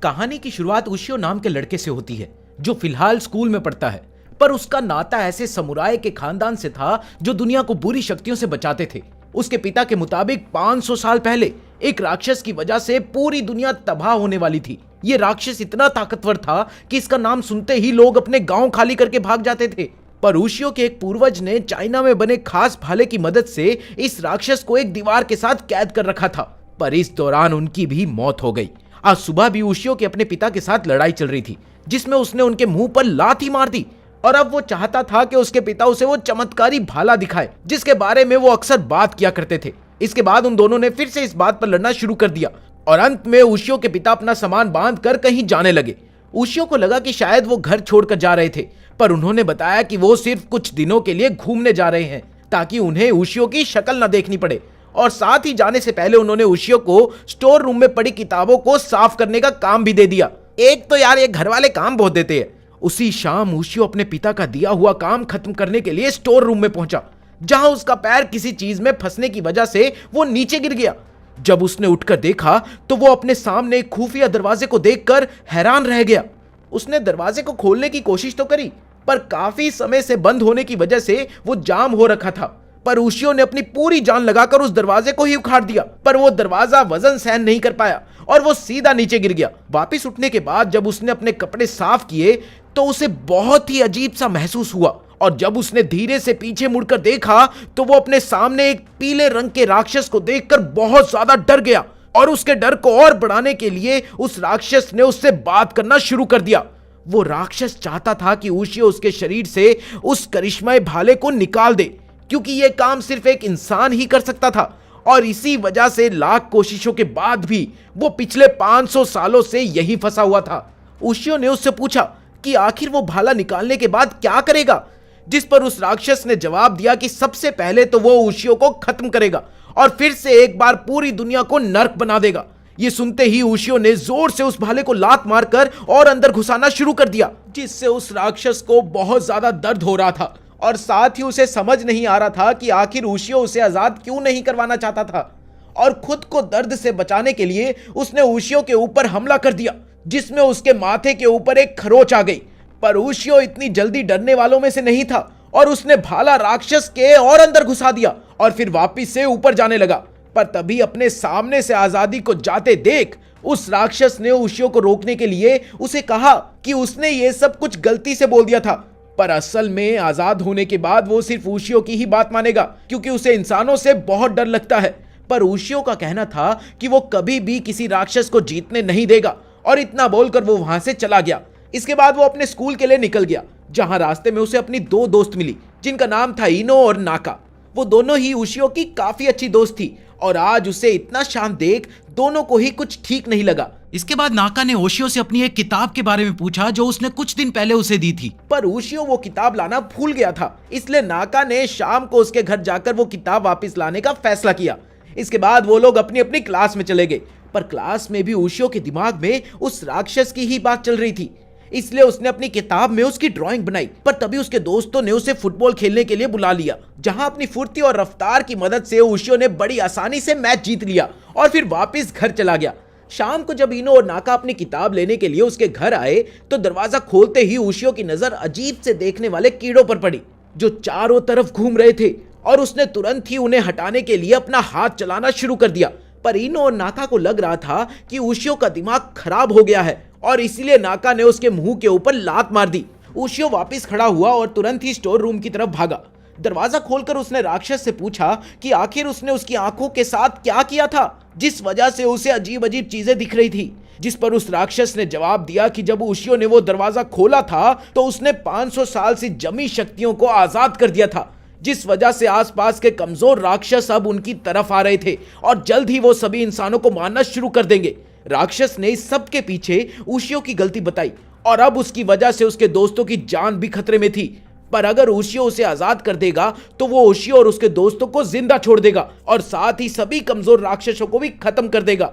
कहानी की शुरुआत उशियो नाम के लड़के से होती है जो फिलहाल स्कूल में पढ़ता है, पर उसका नाता ऐसे समुराय के खानदान से था जो दुनिया को बुरी शक्तियों से बचाते थे। उसके पिता के मुताबिक 500 साल पहले एक राक्षस की वजह से पूरी दुनिया तबाह होने वाली थी। ये राक्षस इतना ताकतवर था कि इसका नाम सुनते ही लोग अपने गांव खाली करके भाग जाते थे। पर उशियो के एक पूर्वज ने चाइना में बने खास भाले की मदद से इस राक्षस को एक दीवार के साथ कैद कर रखा था, पर इस दौरान उनकी भी मौत हो गई। आज सुबह भी उशियो के अपने पिता के साथ लड़ाई चल रही थी जिसमें उसने उनके मुंह पर लात मार दी, और अब वो चाहता था कि उसके पिता उसे वो चमत्कारी भाला दिखाए जिसके बारे में वो अक्सर बात किया करते थे। इसके बाद उन दोनों ने फिर से इस बात पर लड़ना शुरू कर दिया और अंत में उशियो के पिता अपना सामान बांध कर कहीं जाने लगे। उशियो को लगा कि शायद वो घर छोड़कर जा रहे थे, पर उन्होंने बताया कि वो सिर्फ कुछ दिनों के लिए घूमने जा रहे हैं ताकि उन्हें उशियो की शक्ल न देखनी पड़े। और साथ ही जाने से पहले उन्होंने उशियो को स्टोर रूम में पड़ी किताबों को साफ करने का काम भी दे दिया। एक तो यार ये घर वाले काम बहुत देते हैं। उसी शाम उशियो अपने पिता का दिया हुआ काम खत्म करने के लिए स्टोर रूम में पहुंचा, जहां उसका पैर किसी चीज में फंसने की वजह से वो नीचे गिर गया। जब उसने उठकर देखा तो वो अपने सामने एक खुफिया दरवाजे को देखकर हैरान रह गया। उसने दरवाजे को खोलने की कोशिश तो करी, पर काफी समय से बंद होने की वजह से वो जाम हो रखा था। पर उशियो ने अपनी पूरी जान लगाकर उस दरवाजे को ही उखाड़ दिया, पर वो दरवाजा वजन सहन नहीं कर पाया और वो सीधा नीचे गिर गया। वापिस उठने के बाद जब उसने अपने कपड़े साफ किए तो उसे बहुत ही अजीब सा महसूस हुआ, और जब उसने धीरे से पीछे मुड़कर देखा तो वो अपने सामने एक पीले रंग के राक्षस को देखकर बहुत ज्यादा डर गया। और उसके डर को और बढ़ाने के लिए उस राक्षस ने उससे बात करना शुरू कर दिया। वो राक्षस चाहता था कि उशियो उसके शरीर से उस करिश्माई भाले को निकाल दे, क्योंकि यह काम सिर्फ एक इंसान ही कर सकता था, और इसी वजह से लाख कोशिशों के बाद भी वो पिछले 500 सालों से यही फंसा हुआ था। उशियो ने उससे पूछा कि आखिर वो भाला निकालने के बाद क्या करेगा, जिस पर उस राक्षस ने जवाब दिया कि सबसे पहले तो वो उशियो को खत्म करेगा और फिर से एक बार पूरी दुनिया को नर्क बना देगा। ये सुनते ही उशियो ने जोर से उस भाले को लात मारकर और अंदर घुसाना शुरू कर दिया, जिससे उस राक्षस को बहुत ज्यादा दर्द हो रहा था, और साथ ही उसे समझ नहीं आ रहा था कि आखिर उशियो उसे आजाद क्यों नहीं करवाना चाहता था। और खुद को दर्द से बचाने के लिए उसने उशियो के ऊपर हमला कर दिया, जिसमें उसके माथे के ऊपर एक खरोच आ गई। पर उशियो इतनी जल्दी डरने वालों में से नहीं था और उसने भाला राक्षस के और अंदर घुसा दिया और फिर वापिस से ऊपर जाने लगा। पर तभी अपने सामने से आजादी को जाते देख उस राक्षस ने उशियो को रोकने के लिए उसे कहा कि उसने ये सब कुछ गलती से बोल दिया था, पर असल में आजाद होने के बाद वो सिर्फ उशियो की ही बात मानेगा, क्योंकि उसे इंसानों से बहुत डर लगता है। पर उशियो का कहना था कि वो कभी भी किसी राक्षस को जीतने नहीं देगा, और इतना बोलकर वो वहां से चला गया। इसके बाद वो अपने स्कूल के लिए निकल गया, जहां रास्ते में उसे अपनी 2 दोस्त मिली जिनका नाम था इनो और नाका। वो दोनों ही उशियो की काफी अच्छी दोस्त थी, और आज उसे इतना शांत देख दोनों को ही कुछ ठीक नहीं लगा। इसके बाद नाका ने उशियो से अपनी एक किताब के बारे में पूछा जो उसने कुछ दिन पहले उसे दी थी, पर उशियो वो किताब लाना भूल गया था। इसलिए नाका ने शाम को उसके घर जाकर वो किताब वापस लाने का फैसला किया। इसके बाद वो लोग अपनी अपनी क्लास में चले गए, पर क्लास में भी उशियो के दिमाग में उस राक्षस की ही बात चल रही थी। इसलिए उसने अपनी किताब में उसकी ड्राइंग बनाई, पर तभी उसके दोस्तों ने उसे फुटबॉल खेलने के लिए बुला लिया, जहां अपनी फुर्ती और रफ्तार की मदद से उशियो ने बड़ी आसानी से मैच जीत लिया और फिर वापस घर चला गया। शाम को जब इनो और नाका अपनी किताब लेने के लिए उसके घर आए तो दरवाजा खोलते ही उशियो की नजर अजीब से देखने वाले कीड़ों पर पड़ी जो चारों तरफ घूम रहे थे, और उसने तुरंत ही उन्हें हटाने के लिए अपना हाथ चलाना शुरू कर दिया। पर इनो और नाका को लग रहा था कि उशियो का दिमाग खराब हो गया है, और इसीलिए नाका ने उसके मुंह के ऊपर लात मार दी। उशियो वापस खड़ा हुआ और तुरंत ही स्टोर रूम की तरफ भागा। दरवाजा खोलकर उसने राक्षस से पूछा कि आखिर उसने उसकी आंखों के साथ क्या किया था, जिस वजह से उसे अजीब अजीब चीजें दिख रही थी। जिस पर उस राक्षस ने जवाब दिया कि जब उशियो ने वो दरवाजा खोला था तो उसने 500 साल से जमी शक्तियों को आजाद कर दिया था, जिस वजह से आसपास के कमजोर राक्षस अब उनकी तरफ आ रहे थे और जल्द ही वो सभी इंसानों को मारना शुरू कर देंगे। राक्षस ने इस सब के पीछे उशियो की गलती बताई, और अब उसकी वजह से उसके दोस्तों की जान भी खतरे में थी। पर अगर उशियो उसे आजाद कर देगा तो वो उशियो और उसके दोस्तों को जिंदा छोड़ देगा और साथ ही सभी कमजोर राक्षसों को भी खत्म कर देगा।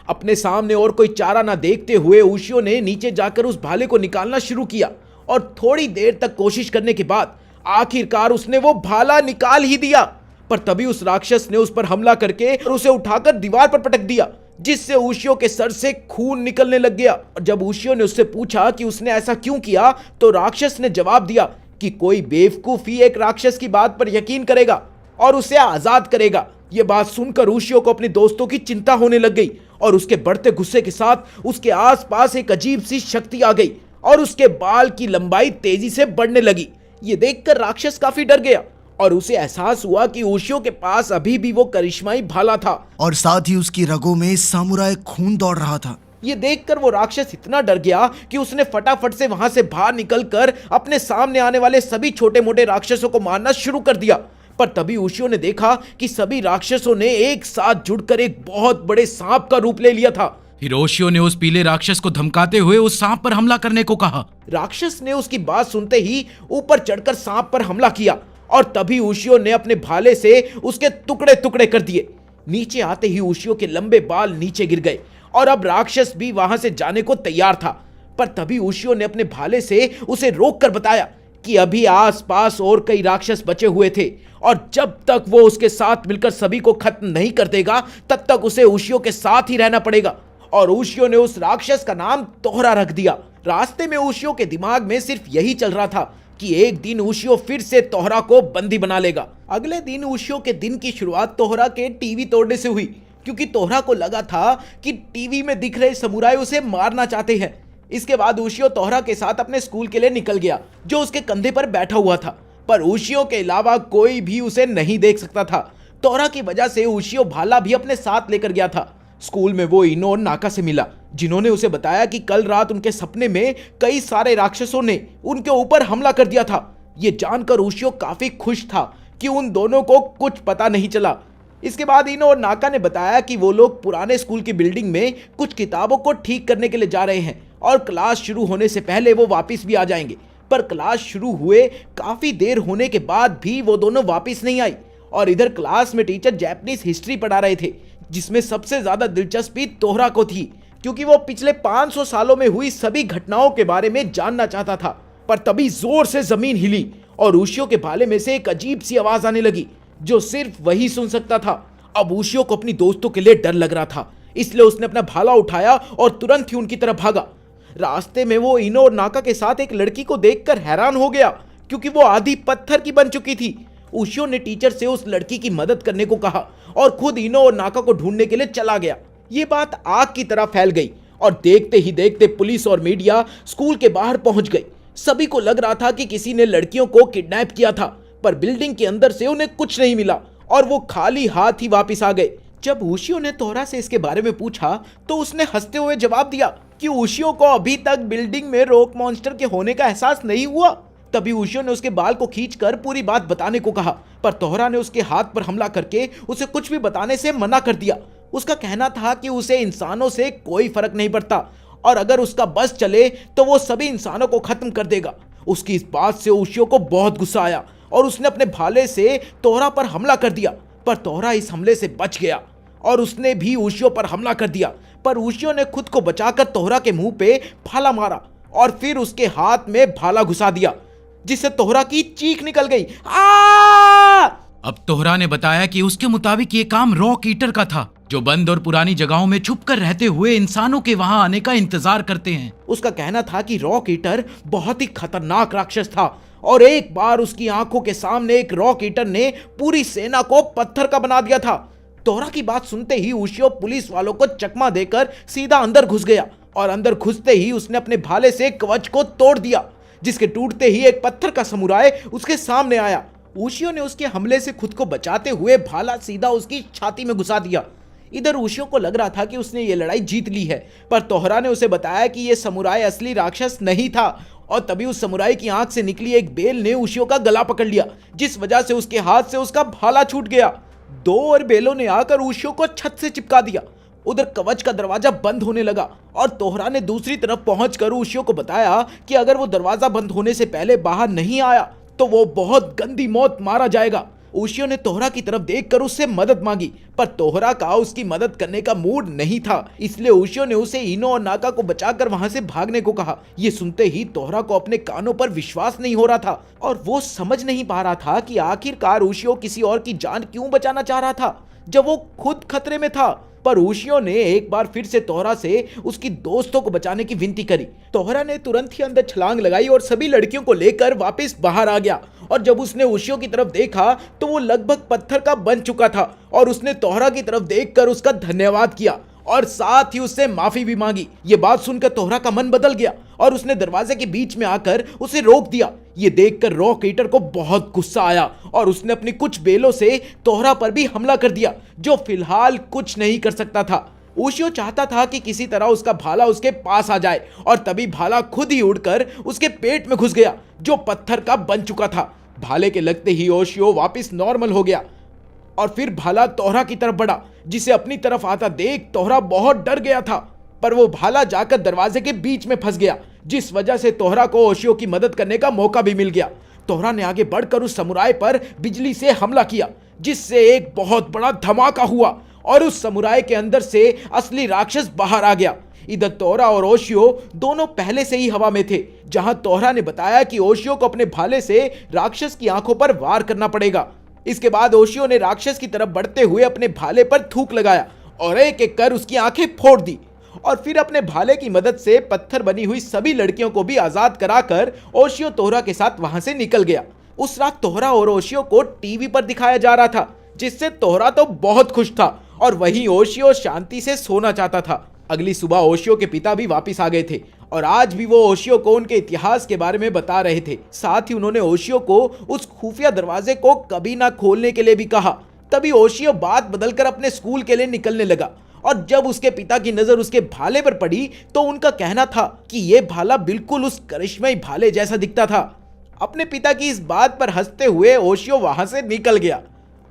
अपने सामने और कोई चारा ना देखते हुए उशियो ने नीचे जाकर उस भाले को निकालना शुरू किया, और थोड़ी देर तक कोशिश करने के बाद आखिरकार उसने वो भाला निकाल ही दिया। पर तभी उस राक्षस ने उस पर हमला करके और उसे उठाकर दीवार पर पटक दिया, जिससे उशियो के सर से खून निकलने लग गया। और जब उशियो ने उससे पूछा कि उसने ऐसा क्यों किया, तो राक्षस ने जवाब दिया कि कोई बेवकूफ ही एक राक्षस की बात पर यकीन करेगा और उसे आजाद करेगा। यह बात सुनकर उशियो को अपने दोस्तों की चिंता होने लग गई और उसके बढ़ते गुस्से के साथ उसके आसपास एक अजीब सी शक्ति आ गई और उसके बाल की लंबाई तेजी से बढ़ने लगी। ये देखकर राक्षस काफी डर गया और उसे एहसास हुआ कि उशियो के पास अभी भी वो करिश्माई भाला था और साथ ही उसकी रगों में सामुराई खून दौड़ रहा था। ये देखकर वो राक्षस इतना डर गया कि उसने फटाफट से वहां से बाहर निकलकर अपने सामने आने वाले सभी छोटे मोटे राक्षसों को मारना शुरू कर दिया। पर तभी उशियो ने देखा कि सभी राक्षसों ने एक साथ जुड़कर एक बहुत बड़े सांप का रूप ले लिया था। फिर ओशियो ने उस पीले राक्षस को धमकाते हुए उस सांप पर हमला करने को कहा। राक्षस ने उसकी बात सुनते ही ऊपर चढ़कर सांप पर हमला किया और तभी उशियो ने अपने भाले से उसके टुकड़े टुकड़े कर दिए। नीचे आते ही उशियो के लंबे बाल नीचे गिर गए और अब राक्षस भी वहां से जाने को तैयार था। पर तभी उशियो ने अपने भाले से उसे रोककर बताया कि अभी आसपास और कई राक्षस बचे हुए थे और जब तक वो उसके साथ मिलकर सभी को खत्म नहीं कर देगा तब तक उसे उशियो के साथ ही रहना पड़ेगा। और उशियो ने उस राक्षस का नाम तोहरा रख दिया। रास्ते में उशियो के दिमाग में सिर्फ यही चल रहा था कि एक दिन उशियो फिर से तोहरा को बंदी बना लेगा। अगले दिन उशियो के दिन की शुरुआत तोहरा के टीवी तोड़ने से हुई, क्योंकि तोहरा को लगा था कि टीवी में दिख रहे समुराई उसे मारना चाहते हैं। इसके बाद उशियो तोहरा के साथ अपने स्कूल के लिए निकल गया, जो उसके कंधे पर बैठा हुआ था। पर उशियो के अलावा कोई भी उसे नहीं देख सकता था। तोहरा की वजह से उशियो भाला भी अपने साथ लेकर गया था। स्कूल में वो इनो और नाका से मिला, जिन्होंने उसे बताया कि कल रात उनके सपने में कई सारे राक्षसों ने उनके ऊपर हमला कर दिया था। ये जानकर उशियो काफी खुश था कि उन दोनों को कुछ पता नहीं चला। इसके बाद इनो और नाका ने बताया कि वो लोग पुराने स्कूल की बिल्डिंग में कुछ किताबों को ठीक करने के लिए जा रहे हैं और क्लास शुरू होने से पहले वो वापस भी आ जाएंगे। पर क्लास शुरू हुए काफी देर होने के बाद भी वो दोनों वापस नहीं आई और इधर क्लास में टीचर जापानीज हिस्ट्री पढ़ा रहे थे, जिसमें सबसे ज्यादा दिलचस्पी तोहरा को थी, क्योंकि वो पिछले 500 सालों में हुई सभी घटनाओं के बारे में जानना चाहता था। पर तभी जोर से जमीन हिली और उशियो के भाले में से एक अजीब सी आवाज आने लगी, जो सिर्फ वही सुन सकता था। अब उशियो को अपनी दोस्तों के लिए डर लग रहा था, इसलिए उसने अपना भाला उठाया और तुरंत ही उनकी तरफ भागा। रास्ते में वो इनो और नाका के साथ एक लड़की को देखकर हैरान हो गया, क्योंकि वो आधी पत्थर की बन चुकी थी। उशियो ने टीचर से उस लड़की की मदद करने को कहा और खुद इनो और नाका को ढूंढने के लिए चला गया। ये बात आग की तरह फैल गई और देखते ही देखते पुलिस और मीडिया स्कूल के बाहर पहुंच गई। सभी को लग रहा था कि किसी ने लड़कियों को किडनैप किया था, पर बिल्डिंग के अंदर से उन्हें कुछ नहीं मिला और वो खाली हाथ ही वापस आ गए। जब उशियो ने तोहरा से इसके बारे में पूछा तो उसने हंसते हुए जवाब दिया कि उशियो को अभी तक बिल्डिंग में रॉक मॉन्स्टर के होने का एहसास नहीं हुआ। तभी उशियो ने उसके बाल को खींचकर पूरी बात बताने को कहा, पर तोहरा ने उसके हाथ पर हमला करके उसे कुछ भी बताने से मना कर दिया। उसका कहना था कि उसे इंसानों से कोई फर्क नहीं पड़ता और अगर उसका बस चले तो वो सभी इंसानों को खत्म कर देगा। उसकी इस बात से उशियो को बहुत गुस्सा आया और उसने अपने भाले से तोहरा पर हमला कर दिया, पर तोहरा इस हमले से बच गया और उसने भी उशियो पर हमला कर दिया। पर उशियो ने खुद को बचाकर तोहरा के मुंह पे भाला मारा और फिर उसके हाथ में भाला घुसा दिया, जिससे तोहरा की चीख निकल गई। अब तोहरा ने बताया कि उसके मुताबिक ये काम रॉक ईटर का था, जो बंद और पुरानी जगहों में छुपकर रहते हुए इंसानों के वहां आने का इंतजार करते हैं। उसका कहना था कि रॉक ईटर बहुत ही खतरनाक राक्षस था और एक बार उसकी आंखों के सामने एक रॉक ईटर ने पूरी सेना को पत्थर का बना दिया था। तोहरा की बात सुनते ही उशियो पुलिस वालों को चकमा देकर सीधा अंदर घुस गया और अंदर घुसते ही उसने अपने भाले से कवच को तोड़ दिया, जिसके टूटते ही एक पत्थर का समुराय उसके सामने आया। उशियो ने उसके हमले से खुद को बचाते हुए भाला सीधा उसकी छाती में घुसा दिया। इधर उशियो को लग रहा था कि उसने ये लड़ाई जीत ली है, पर तोहरा ने उसे बताया कि ये समुराय असली राक्षस नहीं था और तभी उस समुराय की आंख से निकली एक बेल ने उशियो का गला पकड़ लिया, जिस वजह से उसके हाथ से उसका भाला छूट गया। 2 और बेलों ने आकर उशियो को छत से चिपका दिया। उधर कवच का दरवाजा बंद होने लगा और तोहरा ने दूसरी तरफ पहुंचकर उशियो को बताया कि अगर वो दरवाजा बंद होने से पहले बाहर नहीं आया तो वो बहुत गंदी मौत मारा जाएगा। उशियो ने तोहरा की तरफ देखकर उससे मदद मांगी, पर तोहरा का उसकी मदद करने का मूड नहीं था, इसलिए उशियो ने उसे इनो और नाका को बचाकर वहां से भागने को कहा। ये सुनते ही तोहरा को अपने कानों पर विश्वास नहीं हो रहा था और वो समझ नहीं पा रहा था कि आखिरकार उशियो किसी और की जान क्यों बचाना चाह रहा था जब वो खुद खतरे में था। पर ओशियो ने एक बार फिर से तोहरा से उसकी दोस्तों को बचाने की विनती करी। तोहरा ने तुरंत ही अंदर छलांग लगाई और सभी लड़कियों को लेकर वापस बाहर आ गया। और जब उसने ओशियो की तरफ देखा तो वो लगभग पत्थर का बन चुका था और उसने तोहरा की तरफ देखकर उसका धन्यवाद किया और साथ ही उससे माफी भी मांगी। ये बात सुनकर तोहरा का मन बदल गया और उसने दरवाजे के बीच में आकर उसे रोक दिया। ये देखकर रॉक ईटर को बहुत गुस्सा आया और उसने अपनी कुछ बेलों से तोहरा पर भी हमला कर दिया, जो फिलहाल कुछ नहीं कर सकता था। ओशियो चाहता था कि किसी तरह उसका भाला उसके पास आ जाए और तभी भाला खुद ही उड़कर उसके पेट में घुस गया, जो पत्थर का बन चुका था। भाले के लगते ही ओशियो वापस नॉर्मल हो गया और फिर भाला तोहरा की तरफ बढ़ा, जिसे अपनी तरफ आता देख तोहरा बहुत डर गया था। पर वो भाला जाकर दरवाजे के बीच में फंस गया, जिस वजह से तोहरा को ओशियो की मदद करने का मौका भी मिल गया। तोहरा ने आगे बढ़कर उस समुराय पर बिजली से हमला किया, जिससे एक बहुत बड़ा धमाका हुआ और उस समुराय के अंदर से असली राक्षस बाहर आ गया। इधर तोहरा और ओशियो दोनों पहले से ही हवा में थे, जहां तोहरा ने बताया कि ओशियो को अपने भाले से राक्षस की आंखों पर वार करना पड़ेगा। इसके बाद ओशियो ने राक्षस की तरफ बढ़ते हुए अपने भाले पर थूक लगाया और एक एक कर उसकी आंखें फोड़ दी और फिर अपने भाले की मदद से पत्थर बनी हुई सभी लड़कियों को भी आजाद कराकर ओशियो तोहरा के साथ वहां से निकल गया। उस रात तोहरा और ओशियो को टीवी पर दिखाया जा रहा था, जिससे तोहरा तो बहुत खुश था और वहीं ओशियो शांति से सोना चाहता था। अगली सुबह ओशियो के पिता भी वापस आ गए थे और आज भी वो ओशियो को उनके इतिहास के बारे में बता रहे थे। साथ ही उन्होंने ओशियो को उस खुफिया दरवाजे को कभी ना खोलने के लिए भी कहा। तभी ओशियो बात बदलकर अपने स्कूल के लिए निकलने लगा और जब उसके पिता की नजर उसके भाले पर पड़ी तो उनका कहना था कि यह भाला बिल्कुल उस करिश्माई भाले जैसा दिखता था। अपने पिता की इस बात पर हंसते हुए ओशियो वहां से निकल गया।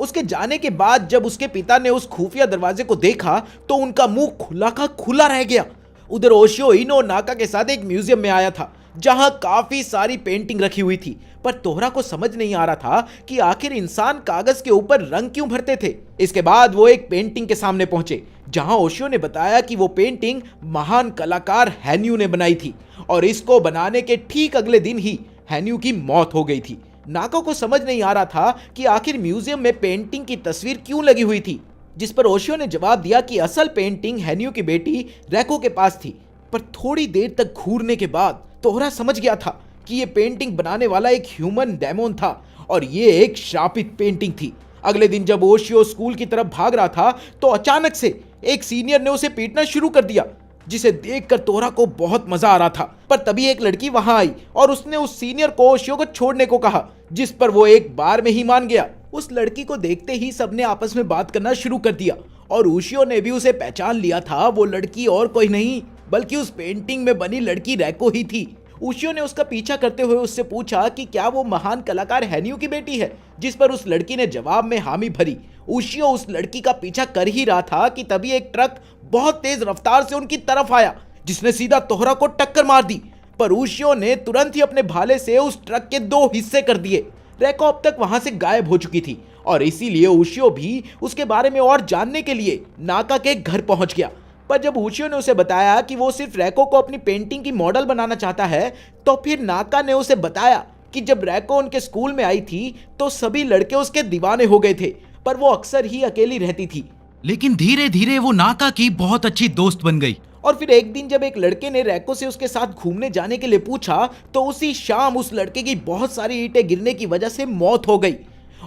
उसके जाने के बाद जब उसके पिता ने उस खुफिया दरवाजे को देखा तो उनका मुंह खुला का खुला रह गया। उधर ओशियो इनो और नाका के साथ एक म्यूजियम में आया था, जहां काफी सारी पेंटिंग रखी हुई थी, पर तोहरा को समझ नहीं आ रहा था कि आखिर इंसान कागज के ऊपर रंग क्यों भरते थे। इसके बाद वो एक पेंटिंग के सामने पहुंचे, जहां ओशियो ने बताया कि वो पेंटिंग महान कलाकार हैन्यू ने बनाई थी और इसको बनाने के ठीक अगले दिन ही हैन्यू की मौत हो गई थी। नाका को समझ नहीं आ रहा था कि आखिर म्यूजियम में पेंटिंग की तस्वीर क्यों लगी हुई थी, जिस पर ओशियो ने जवाब दिया कि असल पेंटिंग हैन्यू की बेटी रैको के पास थी। पर थोड़ी देर तक घूरने के बाद तोहरा समझ गया था कि ये पेंटिंग बनाने वाला एक ह्यूमन डेमोन था और ये एक श्रापित पेंटिंग थी। अगले दिन जब ओशियो स्कूल की तरफ भाग रहा था तो अचानक से एक सीनियर ने उसे पीटना शुरू कर दिया, जिसे देखकर तोहरा को बहुत मजा आ रहा था। पर तभी एक लड़की वहां आई और उसने उस सीनियर को ओशियो को छोड़ने को कहा, जिस पर वो एक बार में ही मान गया। उस लड़की को देखते ही सबने आपस में बात करना शुरू कर दिया और ओशियो ने भी उसे पहचान लिया था। वो लड़की और कोई नहीं बल्कि उस पेंटिंग में बनी लड़की रैको ही थी। ओशियो ने उसका पीछा करते हुए उससे पूछा कि क्या वो महान कलाकार हैन्यू की बेटी है, जिस पर उस लड़की ने जवाब में हामी भरी। ओशियो उस लड़की का पीछा कर ही रहा था कि तभी एक ट्रक बहुत तेज रफ्तार से उनकी तरफ आया, जिसने सीधा तोहरा को टक्कर मार दी। पर ओशियो ने तुरंत ही अपने भाले से उस ट्रक के 2 हिस्से कर दिए। रैको अब तक वहां से गायब हो चुकी थी और इसीलिए ओशियो भी उसके बारे में और जानने के लिए नाका के घर पहुंच गया। पर जब ओशियो ने उसे बताया कि वो सिर्फ रैको को अपनी पेंटिंग की मॉडल बनाना चाहता है, तो फिर नाका ने उसे बताया कि जब रैको उनके स्कूल में आई थी तो सभी लड़के उसके दीवाने हो गए थे, पर वो अक्सर ही अकेली रहती थी। लेकिन धीरे धीरे वो नाका की बहुत अच्छी दोस्त बन गई। और फिर एक दिन जब एक लड़के ने रैको से उसके साथ घूमने जाने के लिए पूछा तो उसी शाम उस लड़के की बहुत सारी ईंटें गिरने की वजह से मौत हो गई।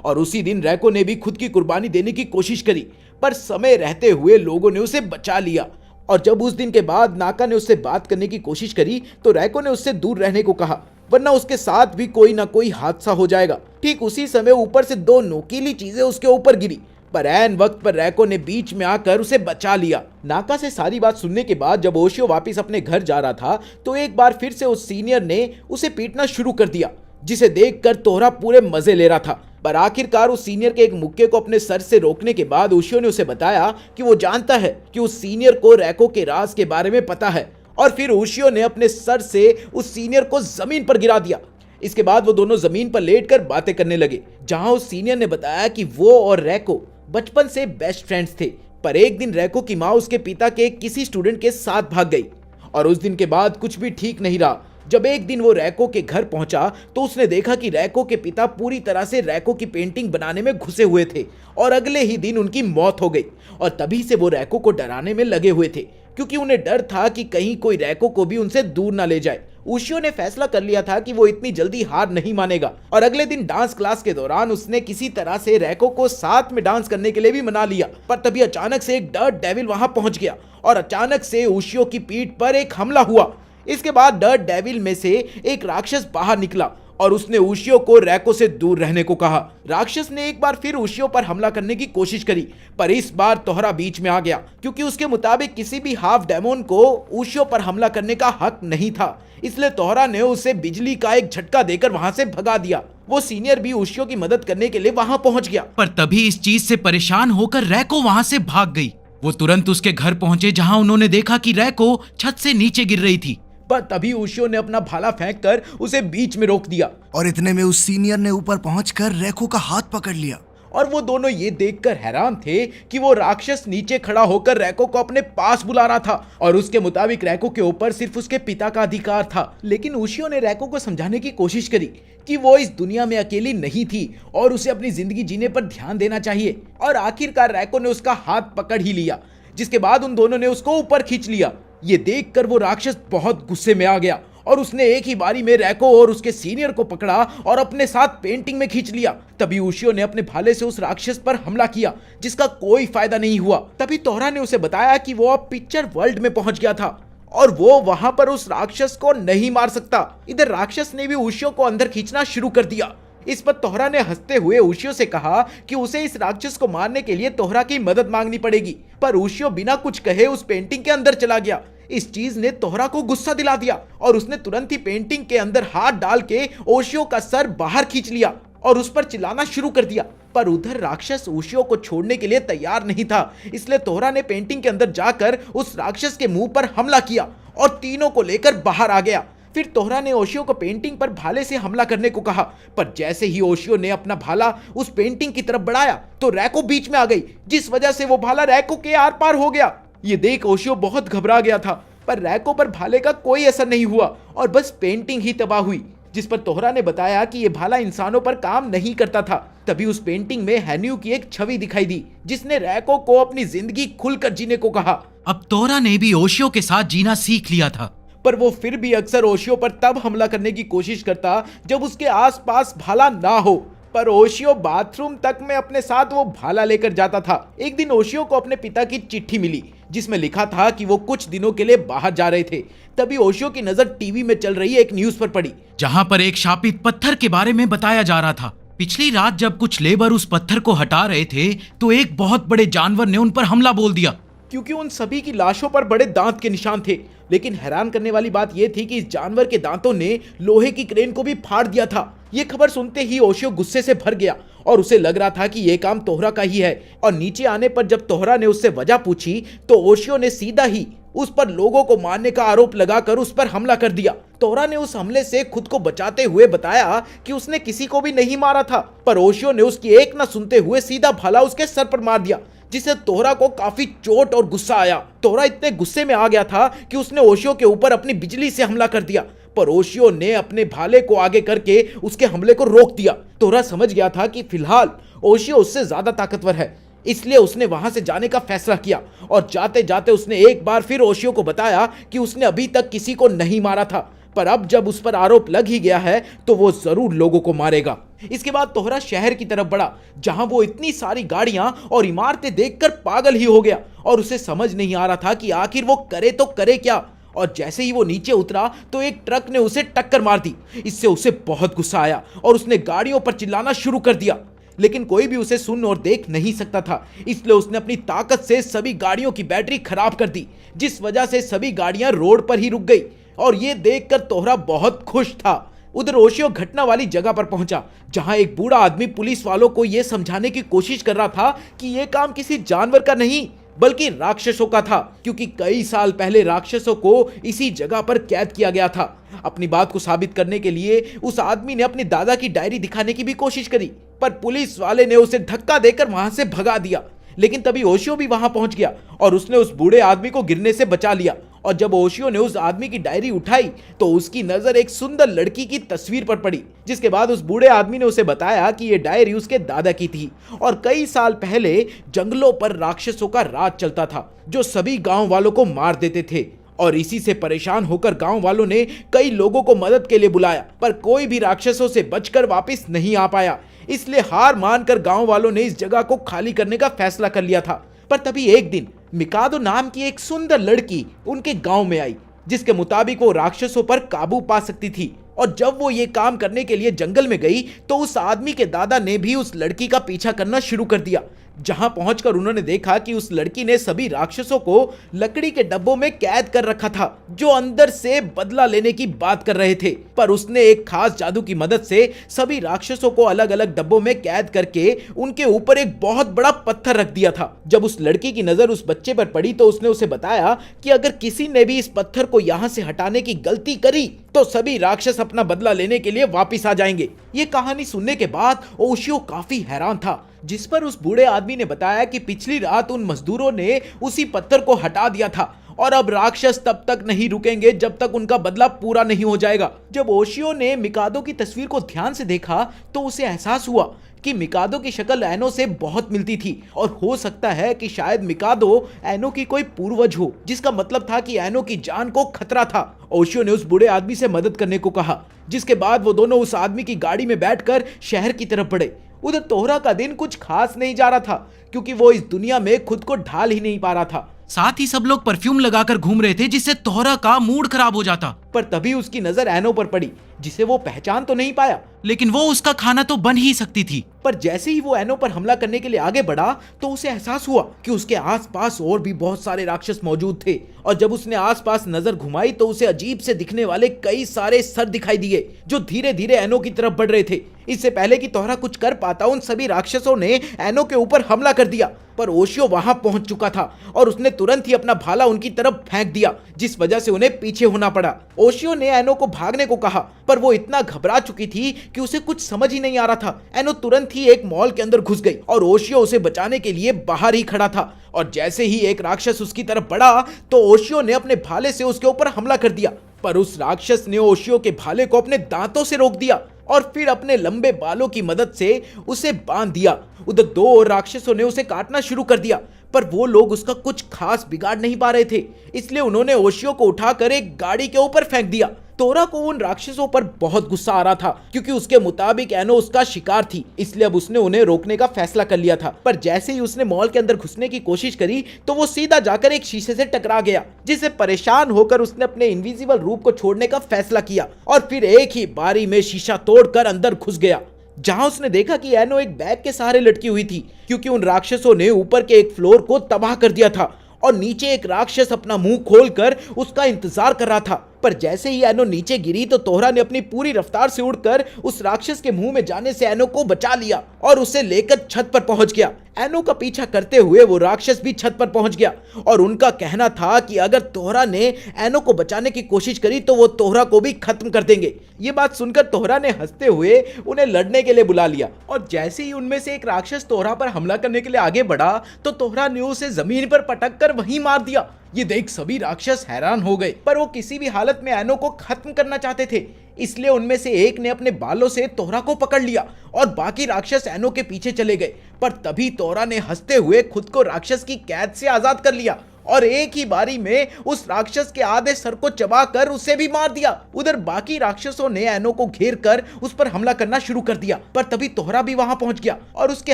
और उसी दिन रैको ने भी खुद की कुर्बानी देने की कोशिश करी, पर समय रहते हुए लोगों ने उसे बचा लिया। और जब उस दिन के बाद नाका ने उससे बात करने की कोशिश करी तो रैको ने उससे दूर रहने को कहा, वरना उसके साथ भी कोई ना कोई हादसा हो जाएगा। ठीक उसी समय ऊपर से 2 नोकीली चीजें उसके ऊपर गिरी, पर ऐन वक्त पर रैको ने बीच में आकर उसे बचा लिया। नाका से सारी बात सुनने के बाद जब ओशियो वापस अपने घर जा रहा था तो एक बार फिर से उस सीनियर ने उसे पीटना शुरू कर दिया, जिसे देखकर तोहरा पूरे मजे ले रहा था। पर आखिरकार उस सीनियर के एक मुक्के को अपने सर से रोकने के बाद ओशियो ने उसे बताया कि वो जानता है कि उस सीनियर को रैको के राज के बारे में पता है। और फिर ओशियो ने अपने सर से उस सीनियर को जमीन पर गिरा दिया। इसके बाद वो दोनों जमीन पर लेटकर बातें करने लगे, जहां उस सीनियर ने बताया कि वो और रैको बचपन से बेस्ट फ्रेंड्स थे। पर एक दिन रैको की माँ उसके पिता के किसी स्टूडेंट के साथ भाग गई और उस दिन के बाद कुछ भी ठीक नहीं रहा। जब एक दिन वो रैको के घर पहुंचा तो उसने देखा कि रैको के पिता पूरी तरह से रैको की पेंटिंग बनाने में घुसे हुए थे और अगले ही दिन उनकी मौत हो गई। और तभी से वो रैको को डराने में लगे हुए थे, क्योंकि उन्हें डर था कि कहीं कोई रैको को भी उनसे दूर ना ले जाए। उशियो ने फैसला कर लिया था कि वो इतनी जल्दी हार नहीं मानेगा और अगले दिन डांस क्लास के दौरान उसने किसी तरह से रैको को साथ में डांस करने के लिए भी मना लिया। पर तभी अचानक से एक डर्ट डेविल वहां पहुंच गया और अचानक से उशियो की पीठ पर एक हमला हुआ। इसके बाद डर्ट डेविल में से एक राक्षस बाहर निकला और उसने उशियो को रैको से दूर रहने को कहा। राक्षस ने एक बार फिर उशियो पर हमला करने की कोशिश करी, पर इस बार तोहरा बीच में आ गया, क्योंकि उसके मुताबिक किसी भी हाफ डेमोन को उशियो पर हमला करने का हक नहीं था। इसलिए तोहरा ने उसे बिजली का एक झटका देकर वहां से भगा दिया। वो सीनियर भी उशियो की मदद करने के लिए वहां पहुंच गया। पर तभी इस चीज से परेशान होकर रैको वहां से भाग गई। वो तुरंत उसके घर पहुंचे, जहां उन्होंने देखा कि रैको छत से नीचे गिर रही थी। पर तभी उशियो ने अपना भाला फेंककर उसे बीच में रोक दिया और इतने में उस सीनियर ने ऊपर पहुंचकर रैको का हाथ पकड़ लिया। और वो दोनों ये देखकर हैरान थे कि वो राक्षस नीचे खड़ा होकर रैको को अपने पास बुला रहा था और उसके मुताबिक रैको के ऊपर सिर्फ उसके पिता का अधिकार था। लेकिन उशियो ने रैको को समझाने की कोशिश करी कि वो इस दुनिया में अकेली नहीं थी और उसे अपनी जिंदगी जीने पर ध्यान देना चाहिए। और आखिरकार रैको ने उसका हाथ पकड़ ही लिया, जिसके बाद उन दोनों ने उसको ऊपर खींच लिया। ये देखकर वो राक्षस बहुत गुस्से में आ गया और उसने एक ही बारी में रैको और उसके सीनियर को पकड़ा और अपने साथ पेंटिंग में खींच लिया। तभी उशियो ने अपने भाले से उस राक्षस पर हमला किया, जिसका कोई फायदा नहीं हुआ। तभी तोहरा ने उसे बताया कि वो अब पिक्चर वर्ल्ड में पहुंच गया था और वो वहां पर उस राक्षस को नहीं मार सकता। इधर राक्षस ने भी उशियो को अंदर खींचना शुरू कर दिया। इस पर तोहरा ने हंसते हुए उशियो से कहा कि उसे इस राक्षस को मारने के लिए तोहरा की मदद मांगनी पड़ेगी। पर उशियो बिना कुछ कहे उस पेंटिंग के अंदर चला गया। इस चीज ने तोहरा को गुस्सा दिला दिया और उसने तुरंत ही पेंटिंग के अंदर हाथ डाल के उशियो का सर बाहर खींच लिया और उस पर चिल्लाना शुरू कर दिया। पर उधर राक्षस उशियो को छोड़ने के लिए तैयार नहीं था, इसलिए तोहरा ने पेंटिंग के अंदर जाकर उस राक्षस के मुंह पर हमला किया और तीनों को लेकर बाहर आ गया। फिर तोहरा ने ओशियो को पेंटिंग पर भाले से हमला करने को कहा, पर जैसे ही ओशियो ने अपना भाला उस पेंटिंग की तरफ बढ़ाया तो रैको बीच में आ गई, जिस वजह से वो भाला रैको के आर पार हो गया। ये देख ओशियो बहुत घबरा गया था, पर रैको पर भाले का कोई असर नहीं हुआ और बस पेंटिंग ही तबाह हुई। जिस पर तोहरा ने बताया कि यह भाला इंसानों पर काम नहीं करता था। तभी उस पेंटिंग में हैन्यू की एक छवि दिखाई दी, जिसने रैको को अपनी जिंदगी खुलकर जीने को कहा। अब तोहरा ने भी ओशियो के साथ जीना सीख लिया था, पर वो फिर भी अक्सर ओशियो पर तब हमला करने की कोशिश करता जब उसके आसपास भाला ना हो। पर ओशियो बाथरूम तक में अपने साथ वो भाला लेकर जाता था। एक दिन ओशियो को अपने पिता की चिट्ठी मिली, जिसमें लिखा था कि वो कुछ दिनों के लिए बाहर जा रहे थे। तभी ओशियो की नजर टीवी में चल रही एक न्यूज पर पड़ी, जहां पर एक शापित पत्थर के बारे में बताया जा रहा था। पिछली रात जब कुछ लेबर उस पत्थर को हटा रहे थे तो एक बहुत बड़े जानवर ने उन पर हमला बोल दिया, क्योंकि उन सभी की लाशों पर बड़े दांत के निशान थे। लेकिन हैरान करने वाली बात यह थी कि इस जानवर के दांतों ने लोहे की क्रेन को भी फाड़ दिया था। ये खबर सुनते ही ओशियो गुस्से से भर गया और उसे लग रहा था कि यह काम तोहरा का ही है। और नीचे आने पर जब तोहरा ने उससे वजह पूछी तो ओशियो ने सीधा ही उस पर लोगों को मारने का आरोप लगाकर उस पर हमला कर दिया। तोहरा ने उस हमले से खुद को बचाते हुए बताया कि उसने किसी को भी नहीं मारा था, पर ओशियो ने उसकी एक न सुनते हुए सीधा भाला उसके सर पर मार दिया, जिससे तोहरा को काफी चोट और गुस्सा आया। तोहरा इतने गुस्से में आ गया था कि उसने ओशियो के ऊपर अपनी बिजली से हमला कर दिया, पर ओशियो ने अपने भाले को आगे करके उसके हमले को रोक दिया। तोहरा समझ गया था कि फिलहाल ओशियो उससे ज्यादा ताकतवर है, इसलिए उसने वहां से जाने का फैसला किया। और जाते जाते उसने एक बार फिर ओशियो को बताया कि उसने अभी तक किसी को नहीं मारा था, पर अब जब उस पर आरोप लग ही गया है तो वो जरूर लोगों को मारेगा। इसके बाद तोहरा शहर की तरफ बढ़ा, जहां वो इतनी सारी गाड़ियां और इमारतें देखकर पागल ही हो गया और उसे समझ नहीं आ रहा था कि आखिर वो करे तो करे क्या। और जैसे ही वो नीचे उतरा तो एक ट्रक ने उसे टक्कर मार दी। इससे उसे बहुत गुस्सा आया और उसने गाड़ियों पर चिल्लाना शुरू कर दिया, लेकिन कोई भी उसे सुन और देख नहीं सकता था। इसलिए उसने अपनी ताकत से सभी गाड़ियों की बैटरी खराब कर दी, जिस वजह से सभी गाड़ियां रोड पर ही रुक गई। और ये देखकर तोहरा बहुत खुश था। उधर ओशियो घटना वाली जगह पर पहुंचा, जहां एक बूढ़ा आदमी पुलिस वालों को यह समझाने की कोशिश कर रहा था कि यह काम किसी जानवर का नहीं बल्कि राक्षसों का था, क्योंकि कई साल पहले राक्षसों को इसी जगह पर कैद किया गया था। अपनी बात को साबित करने के लिए उस आदमी ने अपने दादा की डायरी दिखाने की भी कोशिश करी, पर पुलिस वाले ने उसे धक्का देकर वहां से भगा दिया। लेकिन तभी ओशियो भी वहां पहुंच गया और उसने उस बूढ़े आदमी को गिरने से बचा लिया और जब ओशियो ने उस आदमी की डायरी उठाई तो उसकी नजर एक सुंदर लड़की की तस्वीर पर पड़ी। जिसके बाद उस बूढ़े आदमी ने उसे बताया कि यह डायरी उसके दादा की थी और कई साल पहले जंगलों पर राक्षसों का राज चलता था जो सभी गांव वालों को मार देते थे। और इसी से परेशान होकर गांव वालों ने कई लोगों को मदद के लिए बुलाया, पर कोई भी राक्षसों से बचकर वापस नहीं आ पाया। इसलिए हार मानकर गांव वालों ने इस जगह को खाली करने का फैसला कर लिया था। पर तभी एक दिन मिकादो नाम की एक सुंदर लड़की उनके गांव में आई, जिसके मुताबिक वो राक्षसों पर काबू पा सकती थी। और जब वो ये काम करने के लिए जंगल में गई तो उस आदमी के दादा ने भी उस लड़की का पीछा करना शुरू कर दिया। जहां पहुंचकर उन्होंने देखा कि उस लड़की ने सभी राक्षसों को लकड़ी के डब्बों में कैद कर रखा था जो अंदर से बदला लेने की बात कर रहे थे। पर उसने एक खास जादू की मदद से सभी राक्षसों को अलग अलग डब्बों में कैद करके उनके ऊपर एक बहुत बड़ा पत्थर रख दिया था। जब उस लड़की की नजर उस बच्चे पर पड़ी तो उसने उसे बताया कि अगर किसी ने भी इस पत्थर को यहां से हटाने की गलती करी तो सभी राक्षस अपना बदला लेने के लिए वापिस आ जाएंगे। ये कहानी सुनने के बाद ओशियो काफी हैरान था, जिस पर उस बूढ़े आदमी ने बताया कि पिछली रात उन मजदूरों ने उसी पत्थर को हटा दिया था और अब राक्षस तब तक नहीं रुकेंगे जब तक उनका बदला पूरा नहीं हो जाएगा। जब ओशियो ने मिकादो की तस्वीर को ध्यान से देखा तो उसे एहसास हुआ कि मिकादो की शक्ल एनो से बहुत मिलती थी और हो सकता है कि शायद मिकादो एनो की कोई पूर्वज हो, जिसका मतलब था कि एनो की जान को खतरा था। ओशियो ने उस बूढ़े आदमी से मदद करने को कहा, जिसके बाद वो दोनों उस आदमी की गाड़ी में बैठकर शहर की तरफ बढ़े। उधर तोहरा का दिन कुछ खास नहीं जा रहा था क्योंकि वो इस दुनिया में खुद को ढाल ही नहीं पा रहा था। साथ ही सब लोग परफ्यूम लगाकर घूम रहे थे जिससे तोहरा का मूड खराब हो जाता। पर तभी उसकी नजर एनो पर पड़ी, जिसे वो पहचान तो नहीं पाया, लेकिन वो उसका खाना तो बन ही सकती थी। पर जैसे ही वो एनो पर हमला करने के लिए आगे बढ़ा तो उसे एहसास हुआ कि उसके आसपास और भी बहुत सारे राक्षस मौजूद थे। और जब उसने आसपास नजर घुमाई तो उसे अजीब से दिखने वाले कई सारे सर दिखाई दिए जो धीरे धीरे एनो की तरफ बढ़ रहे थे। इससे पहले कि तोहरा कुछ कर पाता उन सभी राक्षसों ने एनो के ऊपर हमला कर दिया, पर ओशियो वहां पहुंच चुका था और उसने तुरंत ही अपना भाला उनकी तरफ फेंक दिया, जिस वजह से उन्हें पीछे होना पड़ा। ओशियो ने एनो को भागने को कहा, पर वो इतना घबरा चुकी थी कि उसे कुछ समझ ही नहीं आ रहा था। एनो तुरंत ही एक मॉल के अंदर घुस गई और ओशियो उसे बचाने के लिए बाहर ही खड़ा था। और जैसे ही एक राक्षस उसकी तरफ बढ़ा तो ओशियो ने अपने भाले से उसके ऊपर हमला कर दिया, पर उस राक्षस ने ओशियो के भाले को अपने दांतों से रोक दिया और फिर अपने लंबे बालों की मदद से उसे बांध दिया। उधर दो और राक्षसों ने उसे काटना शुरू कर दिया, पर वो लोग उसका कुछ खास बिगाड़ नहीं पा रहे थे, इसलिए उन्होंने ओशियो को उठाकर एक गाड़ी के ऊपर फेंक दिया। तोरा को उन राक्षसों पर बहुत गुस्सा आ रहा था क्योंकि उसके मुताबिक एनो उसका शिकार थी, इसलिए अब उसने उन्हें रोकने का फैसला कर लिया था। पर जैसे ही उसने मॉल के अंदर घुसने की कोशिश करी तो वो सीधा जाकर एक शीशे से टकरा गया, जिससे परेशान होकर उसने अपने इनविजिबल रूप को छोड़ने का फैसला किया और फिर एक ही बारी में शीशा तोड़कर अंदर घुस गया, जहां उसने देखा कि एनो एक बैग के सहारे लटकी हुई थी क्योंकि उन राक्षसों ने ऊपर के एक फ्लोर को तबाह कर दिया था और नीचे एक राक्षस अपना मुंह खोलकर उसका इंतजार कर रहा था। पर जैसे ही एनो नीचे गिरी तो तोहरा ने अपनी पूरी रफ्तार से उड़कर उस राक्षस के मुंह में जाने से एनो को बचा लिया और उसे लेकर छत पर पहुंच गया। एनो का पीछा करते हुए वो राक्षस भी छत पर पहुंच गया और उनका कहना था कि अगर तोहरा ने एनो को बचाने की कोशिश करी तो वो तोहरा को भी खत्म कर देंगे। ये बात सुनकर तोहरा ने हंसते हुए उन्हें लड़ने के लिए बुला लिया और जैसे ही उनमें से एक राक्षस तोहरा पर हमला करने के लिए आगे बढ़ा तो तोहरा ने उसे जमीन पर पटक कर वहीं मार दिया। ये देख सभी राक्षस हैरान हो गए, पर वो किसी भी हालत में एनो को खत्म करना चाहते थे, इसलिए उनमें से एक ने अपने बालों से तोहरा को पकड़ लिया और बाकी राक्षस एनो के पीछे चले गए। पर तभी तोहरा ने हंसते हुए खुद को राक्षस की कैद से आजाद कर लिया और एक ही बारी में उस राक्षस के आधे सर को चबाकर उसे भी मार दिया। उधर बाकी राक्षसों ने एनो को घेर कर उस पर हमला करना शुरू कर दिया, पर तभी तोहरा भी वहां पहुंच गया और उसके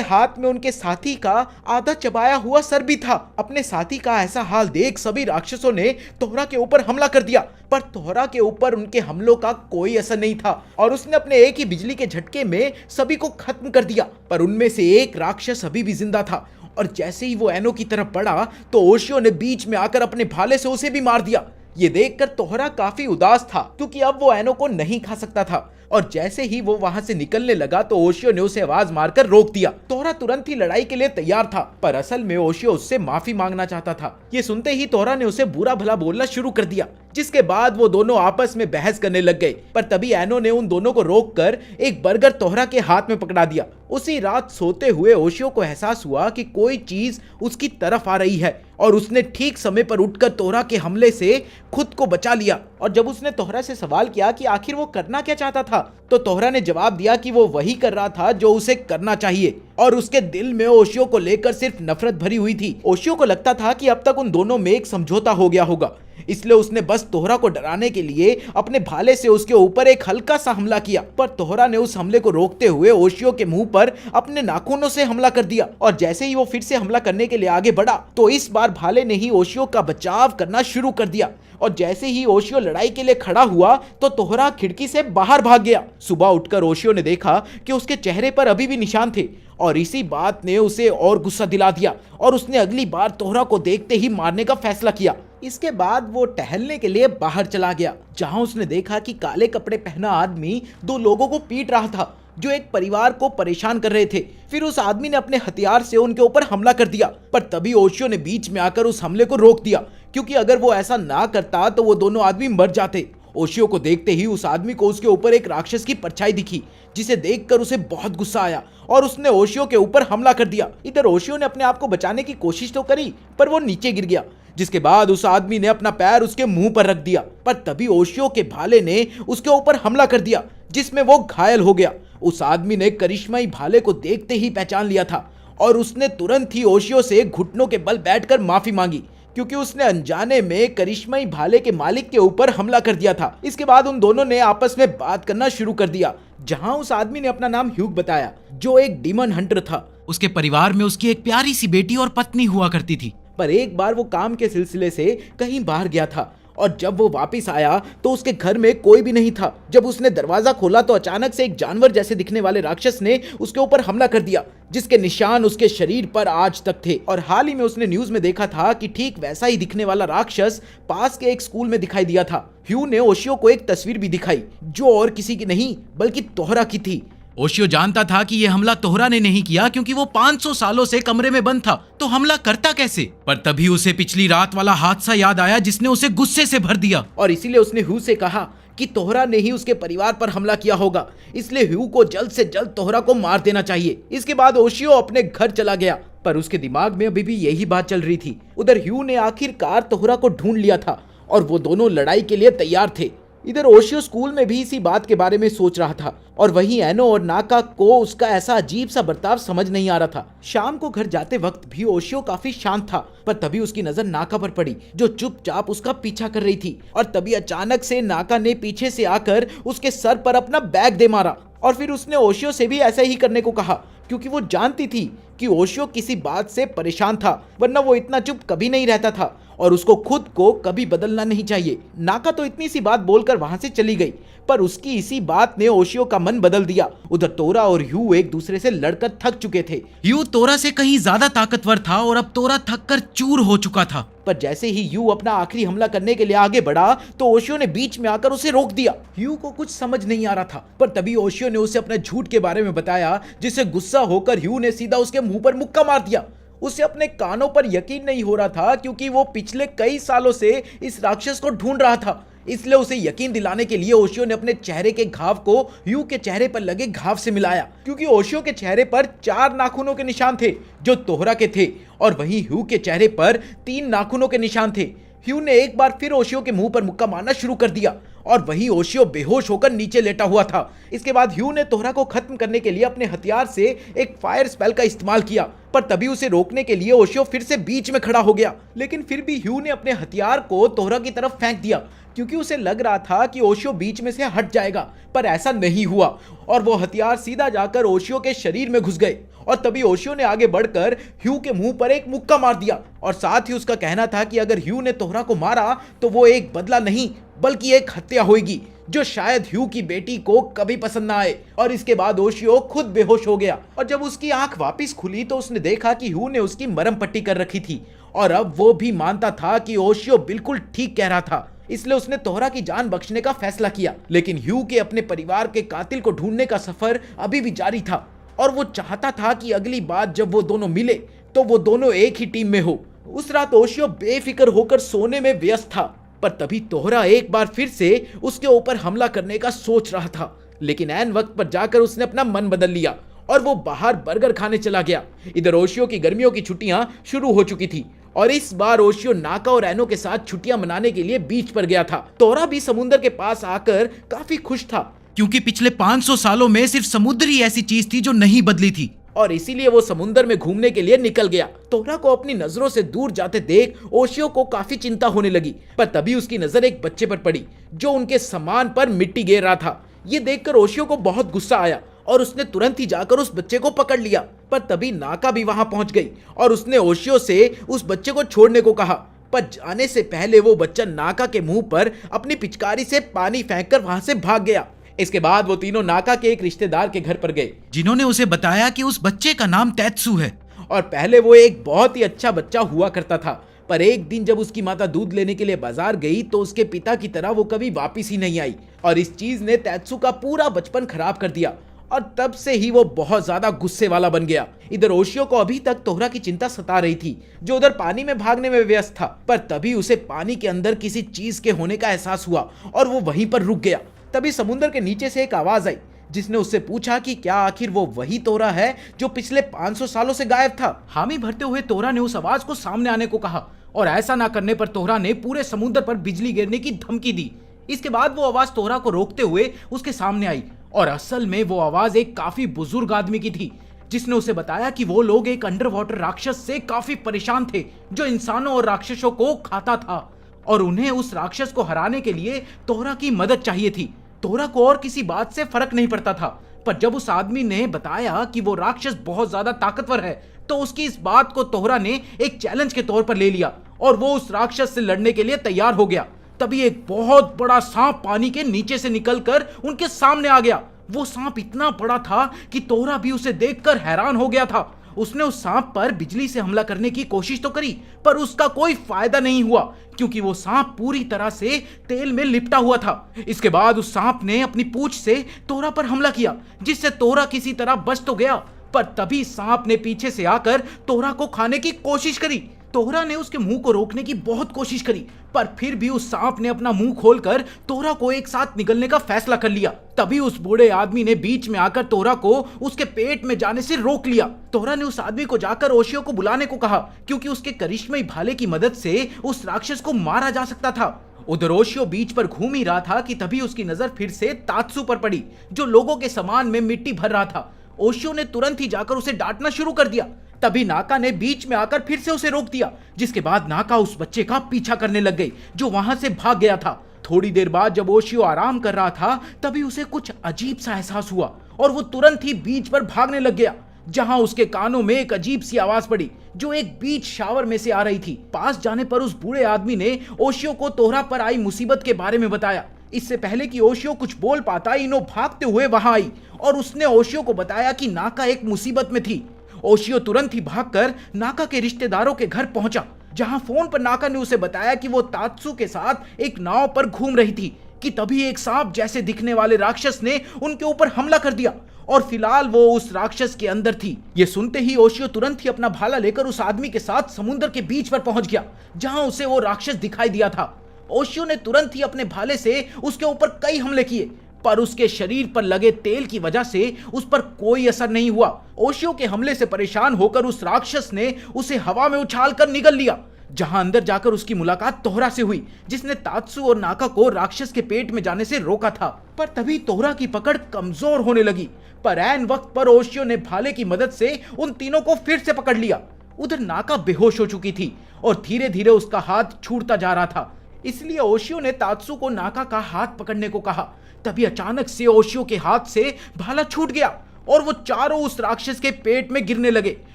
हाथ में उनके साथी का आधा चबाया हुआ सर भी था। अपने साथी का ऐसा हाल देख सभी राक्षसों ने तोहरा के ऊपर हमला कर दिया, पर तोहरा के ऊपर उनके हमलों का कोई असर नहीं था और उसने अपने एक ही बिजली के झटके में सभी को खत्म कर दिया। पर उनमें से एक राक्षस अभी भी जिंदा था और जैसे ही वो एनो की तरफ बढ़ा तो ओशियो ने बीच में आकर अपने भाले से उसे भी मार दिया। ये देखकर तोहरा काफी उदास था क्योंकि अब वो एनो को नहीं खा सकता था और जैसे ही वो वहां से निकलने लगा तो ओशियो ने उसे आवाज मारकर रोक दिया। तोहरा तुरंत ही लड़ाई के लिए तैयार था, पर असल में ओशियो उससे माफी मांगना चाहता था। ये सुनते ही तोहरा ने उसे बुरा भला बोलना शुरू कर दिया, जिसके बाद वो दोनों आपस में बहस करने लग गए। पर तभी एनो ने उन दोनों को रोककर एक बर्गर तोहरा के हाथ में पकड़ा दिया। उसी रात सोते हुए ओशियो को एहसास हुआ कि कोई चीज उसकी तरफ आ रही है और उसने ठीक समय पर उठकर तोहरा के हमले से खुद को बचा लिया। और जब उसने तोहरा से सवाल किया कि आखिर वो करना क्या चाहता था, तो तोहरा ने जवाब दिया कि वो वही कर रहा था जो उसे करना चाहिए और उसके दिल में ओशियो को लेकर सिर्फ नफरत भरी हुई थी। ओशियो को लगता था कि अब तक उन दोनों में एक समझौता हो गया होगा, इसलिए उसने बस तोहरा को डराने के लिए अपने भाले से उसके ऊपर एक हल्का सा हमला किया। पर तोहरा ने उस हमले को रोकते हुए ओशियो के मुंह पर अपने नाखूनों से हमला कर दिया और जैसे ही वो फिर से हमला करने के लिए आगे बढ़ा तो इस बार भाले ने ही ओशियो का बचाव करना शुरू कर दिया। और जैसे ही ओशियो लड़ाई के लिए खड़ा हुआ तो तोहरा खिड़की से बाहर भाग गया। सुबह उठकर ओशियो ने देखा कि उसके चेहरे पर अभी भी निशान थे और इसी बात ने उसे और गुस्सा दिला दिया और उसने अगली बार तोहरा को देखते ही मारने का फैसला किया। इसके बाद वो टहलने के लिए बाहर चला गया, जहां उसने देखा कि काले कपड़े पहना आदमी दो लोगों को पीट रहा था जो एक परिवार को परेशान कर रहे थे। फिर उस आदमी ने अपने हथियार से उनके ऊपर हमला कर दिया, पर तभी ओशियो ने बीच में आकर उस हमले को रोक दिया, क्योंकि अगर वो ऐसा ना करता तो वो दोनों आदमी मर जाते। ओशियो को देखते ही उस आदमी को उसके ऊपर एक राक्षस की परछाई दिखी, जिसे देखकर उसे बहुत गुस्सा आया और उसने ओशियो के ऊपर हमला कर दिया। इधर ओशियो ने अपने आप को बचाने की कोशिश तो करी, पर वो नीचे गिर गया, जिसके बाद उस आदमी ने अपना पैर उसके मुंह पर रख दिया। पर तभी ओशियो के भाले ने उसके ऊपर हमला कर दिया, जिसमें वो घायल हो गया। उस आदमी ने करिश्माई भाले को देखते ही पहचान लिया था और उसने तुरंत ही ओशियो से घुटनों के बल बैठकर माफी मांगी, क्योंकि उसने अनजाने में करिश्माई भाले के मालिक के ऊपर हमला कर दिया था। इसके बाद उन दोनों ने आपस में बात करना शुरू कर दिया, जहां उस आदमी ने अपना नाम ह्यूग बताया, जो एक डीमन हंटर था। उसके परिवार में उसकी एक प्यारी सी बेटी और पत्नी हुआ करती थी। पर एक बार वो काम के सिलसिले से कहीं बाहर गया था और जब वो वापस आया तो उसके घर में कोई भी नहीं था। जब उसने दरवाजा खोला तो अचानक से एक जानवर जैसे दिखने वाले राक्षस ने उसके ऊपर हमला कर दिया, जिसके निशान उसके शरीर पर आज तक थे। और हाल ही में उसने न्यूज में देखा था कि ठीक वैसा ही दिखने वाला राक्षस पास के एक स्कूल में दिखाई दिया था। ह्यू ने ओशियो को एक तस्वीर भी दिखाई, जो और किसी की नहीं बल्कि तोहरा की थी। ओशियो जानता था कि यह हमला तोहरा ने नहीं किया, क्योंकि वो 500 सालों से कमरे में बंद था, तो हमला करता कैसे। पर तभी उसे पिछली रात वाला हादसा याद आया, जिसने उसे गुस्से से भर दिया और इसीलिए उसने ह्यू से कहा कि तोहरा ने ही उसके परिवार पर हमला किया होगा, इसलिए ह्यू को जल्द से जल्द तोहरा को मार देना चाहिए। इसके बाद ओशियो अपने घर चला गया, पर उसके दिमाग में अभी भी यही बात चल रही थी। उधर ह्यू ने आखिरकार तोहरा को ढूंढ लिया था और वो दोनों लड़ाई के लिए तैयार थे। इधर ओशियो स्कूल में भी इसी बात के बारे में सोच रहा था और वहीं एनो और नाका को उसका ऐसा अजीब सा बर्ताव समझ नहीं आ रहा था। शाम को घर जाते वक्त भी ओशियो काफी शांत था, पर तभी उसकी नजर नाका पर पड़ी, जो चुपचाप उसका पीछा कर रही थी। और तभी अचानक से नाका ने पीछे से आकर उसके सर पर अपना बैग दे मारा और फिर उसने ओशियो से भी ऐसा ही करने को कहा, क्योंकि वो जानती थी कि ओशियो किसी बात से परेशान था, वरना वो इतना चुप कभी नहीं रहता था और उसको खुद को कभी बदलना नहीं चाहिए। नाका तो इतनी सी बात बोलकर वहां से चली गई, पर उसकी इसी बात ने ओशियो का मन बदल दिया। उधर तोरा और ह्यू एक दूसरे से लड़कर थक चुके थे। ह्यू तोरा से कहीं ज्यादा ताकतवर था और अब तोरा थक कर चूर हो चुका था। पर जैसे ही ह्यू अपना आखिरी हमला करने के लिए आगे बढ़ा तो ओशियो ने बीच में आकर उसे रोक दिया। ह्यू को कुछ समझ नहीं आ रहा था, पर तभी ओशियो ने उसे अपने झूठ के बारे में बताया, जिससे गुस्सा होकर ह्यू ने सीधा उसके मुंह पर मुक्का मार दिया। उसे अपने कानों पर यकीन नहीं हो रहा था, क्योंकि वो पिछले कई सालों से इस राक्षस को ढूंढ रहा था। इसलिए उसे यकीन दिलाने के लिए ओशियो ने अपने चेहरे के घाव को ह्यू के चेहरे पर लगे घाव से मिलाया, क्योंकि ओशियो के चेहरे पर 4 नाखूनों के निशान थे जो तोहरा के थे और वहीं ह्यू के चेहरे पर 3 नाखूनों के निशान थे। ह्यू ने एक बार फिर ओशियो के मुंह पर मुक्का मारना शुरू कर दिया और वहीं ओशियो बेहोश होकर नीचे लेटा हुआ था। इसके बाद ह्यू ने तोहरा को खत्म करने के लिए अपने हथियार से एक फायर स्पेल का इस्तेमाल किया, पर तभी उसे रोकने के लिए ओशियो फिर से बीच में खड़ा हो गया। लेकिन फिर भी ह्यू ने अपने हथियार को तोहरा की तरफ फेंक दिया, क्योंकि उसे लग रहा था कि ओशियो बीच में से हट जाएगा, पर ऐसा नहीं हुआ और वो हथियार सीधा जाकर ओशियो के शरीर में घुस गए। और तभी ओशियो ने आगे बढ़कर ह्यू के मुंह पर एक मुक्का मार दिया और साथ ही उसका कहना था कि अगर ह्यू ने तोहरा को मारा तो वो एक बदला नहीं बल्कि एक हत्या होगी, जो शायद ह्यू की बेटी को कभी पसंद ना आए। और इसके बाद ओशियो खुद बेहोश हो गया और जब उसकी आंख वापस खुली तो उसने देखा कि ह्यू ने उसकी मरहम पट्टी कर रखी थी और अब वो भी मानता था कि ओशियो बिल्कुल ठीक कह रहा था। इसलिए उसने तोहरा की जान बख्शने का फैसला किया। लेकिन ह्यू के अपने परिवार के कातिल को ढूंढने का सफर अभी भी जारी था और वो चाहता था कि अगली बार जब वो दोनों मिले तो वो दोनों एक ही टीम में हो। उस रात ओशियो बेफिक्र होकर सोने में व्यस्त था, पर तभी तोहरा एक बार फिर से उसके ऊपर हमला करने का सोच रहा था, लेकिन ऐन वक्त पर जाकर उसने अपना मन बदल लिया और वो बाहर बर्गर खाने चला गया। इधर ओशियो की गर्मियों की छुट्टियां शुरू हो चुकी थी और इस बार ओशियो नाका और एनो के साथ छुट्टियां मनाने के लिए बीच पर गया था। तोहरा भी समुद्र के पास आकर काफी खुश था, क्योंकि पिछले 500 सालों में सिर्फ समुद्र ही ऐसी चीज थी जो नहीं बदली थी, और इसीलिए वो समुद्र में घूमने के लिए निकल गया। तोहरा को अपनी नजरों से दूर जाते देख ओशियो को काफी चिंता होने लगी, पर तभी उसकी नजर एक बच्चे पर पड़ी जो उनके सामान पर मिट्टी गिर रहा था। ये देखकर ओशियो को बहुत गुस्सा आया और उसने तुरंत ही जाकर उस बच्चे को पकड़ लिया, पर तभी नाका भी वहां पहुंच गई और उसने ओशियो से उस बच्चे को छोड़ने को कहा, पर जाने से पहले वो बच्चा नाका के मुंह पर अपनी पिचकारी से पानी फेंककर वहां से भाग गया। इसके बाद वो तीनों नाका के एक रिश्तेदार के घर पर गए, जिन्होंने उसे बताया कि उस बच्चे का नाम तैत्सु है। और पहले वो एक बहुत ही अच्छा बच्चा हुआ करता था, पर एक दिन जब उसकी माता दूध लेने के लिए बाजार गई तो उसके पिता की तरह वो कभी वापिस ही नहीं आई, और इस चीज ने तैत्सु का पूरा बचपन खराब कर दिया और तब से ही वो बहुत ज्यादा गुस्से वाला बन गया। इधर ओशियो को अभी तक तोहरा की चिंता सता रही थी, जो उधर पानी में भागने में व्यस्त था, पर तभी उसे पानी के अंदर किसी चीज के होने का एहसास हुआ और वो वहीं पर रुक गया। तभी समुद्र के नीचे से एक आवाज आई जिसने उससे पूछा कि क्या आखिर वो वही तोहरा है जो पिछले 500 सालों से गायब था। हामी भरते हुए तोहरा ने उस आवाज को सामने आने को कहा और ऐसा ना करने पर तोहरा ने पूरे समुद्र पर बिजली गिरने की धमकी दी। इसके बाद वो आवाज तोहरा को रोकते हुए उसके सामने आई और असल में वो आवाज एक काफी बुजुर्ग आदमी की थी, जिसने उसे बताया कि वो लोग एक अंडर वाटर राक्षस से काफी परेशान थे जो इंसानों और राक्षसों को खाता था और उन्हें उस राक्षस को हराने के लिए तोहरा की मदद चाहिए थी। तोहरा को और किसी बात से फर्क नहीं पड़ता था, पर जब उस आदमी ने बताया कि वो राक्षस बहुत ज्यादा ताकतवर है तो उसकी इस बात को तोहरा ने एक चैलेंज के तौर पर ले लिया और वो उस राक्षस से लड़ने के लिए तैयार हो गया। तभी एक बहुत बड़ा सांप पानी के नीचे से निकलकर उनके सामने आ गया। वो सांप इतना बड़ा था कि तोहरा भी उसे देखकर हैरान हो गया था। उसने उस सांप पर बिजली से हमला करने की कोशिश तो करी, पर उसका कोई फायदा नहीं हुआ क्योंकि वो सांप पूरी तरह से तेल में लिपटा हुआ था। इसके बाद उस सांप ने अपनी पूंछ से तोहरा पर हमला किया, जिससे तोहरा किसी तरह बच तो गया, पर तभी सांप ने पीछे से आकर तोहरा को खाने की कोशिश करी। तोहरा ने उसके मुंह को रोकने की बहुत कोशिश करी, पर फिर भी उस सांप ने अपना मुंह खोलकर तोहरा को एक साथ निगलने का फैसला कर लिया। तभी उस बूढ़े आदमी ने बीच में आकर तोहरा को उसके पेट में जाने से रोक लिया। तोहरा ने उस आदमी को जाकर ओशियो को बुलाने को कहा क्योंकि उसके करिश्मई भाले की मदद से उस राक्षस को मारा जा सकता था। उधर ओशियो बीच पर घूम ही रहा था कि तभी उसकी नजर फिर से तात्सु पर पड़ी, जो लोगों के सामान में मिट्टी भर रहा था। ओशियो ने तुरंत ही जाकर उसे डांटना शुरू कर दिया। तभी नाका ने बीच में आकर फिर से उसे रोक दिया, जिसके बाद नाका उस बच्चे का पीछा करने लग गई जो वहां से भाग गया था। थोड़ी देर बाद जब ओशियो आराम कर रहा था तभी उसे कुछ अजीब सा एहसास हुआ और वो तुरंत ही बीच पर भागने लग गया, जहां उसके कानों में एक अजीब सी आवाज पड़ी जो एक बीच शावर में से आ रही थी। पास जाने पर उस बूढ़े आदमी ने ओशियो को तोहरा पर आई मुसीबत के बारे में बताया। इससे पहले कि ओशियो कुछ बोल पाता, इनो भागते हुए वहां आई और उसने ओशियो को बताया कि नाका एक मुसीबत में थी। ओशियो तुरंत ही भागकर नाका के रिश्तेदारों के घर पहुंचा, जहां फोन पर नाका ने उसे बताया कि वो तात्सु के साथ एक नाव पर घूम रही थी कि तभी एक सांप जैसे दिखने वाले राक्षस ने उनके ऊपर हमला कर दिया और फिलहाल वो उस राक्षस के अंदर थी। ये सुनते ही ओशियो तुरंत ही अपना भाला लेकर उस आदमी के साथ समुद्र के बीच पर पहुंच गया, जहां उसे वो राक्षस दिखाई दिया था। ओशियो ने तुरंत ही अपने भाले से उसके ऊपर कई हमले किए, पर उसके शरीर पर लगे तेल की वजह से उस पर कोई असर नहीं हुआ। ओशियो के हमले से परेशान होकर उस राक्षस ने उसे हवा में उछालकर निगल लिया, जहां अंदर जाकर उसकी मुलाकात तोहरा से हुई, जिसने तात्सु और नाका को राक्षस के पेट में जाने से रोका था। पर तभी तोहरा की पकड़ कमजोर होने लगी, पर ऐन वक्त पर ओशियो ने भाले की मदद से उन तीनों को फिर से पकड़ लिया। उधर नाका बेहोश हो चुकी थी और धीरे धीरे उसका हाथ छूटता जा रहा था, इसलिए ओशियो ने तात्सु को नाका का हाथ पकड़ने को कहा। तभी अचानक से ओशियो के हाथ से भाला छूट गया और वो चारों उस राक्षस के पेट में गिरने लगे,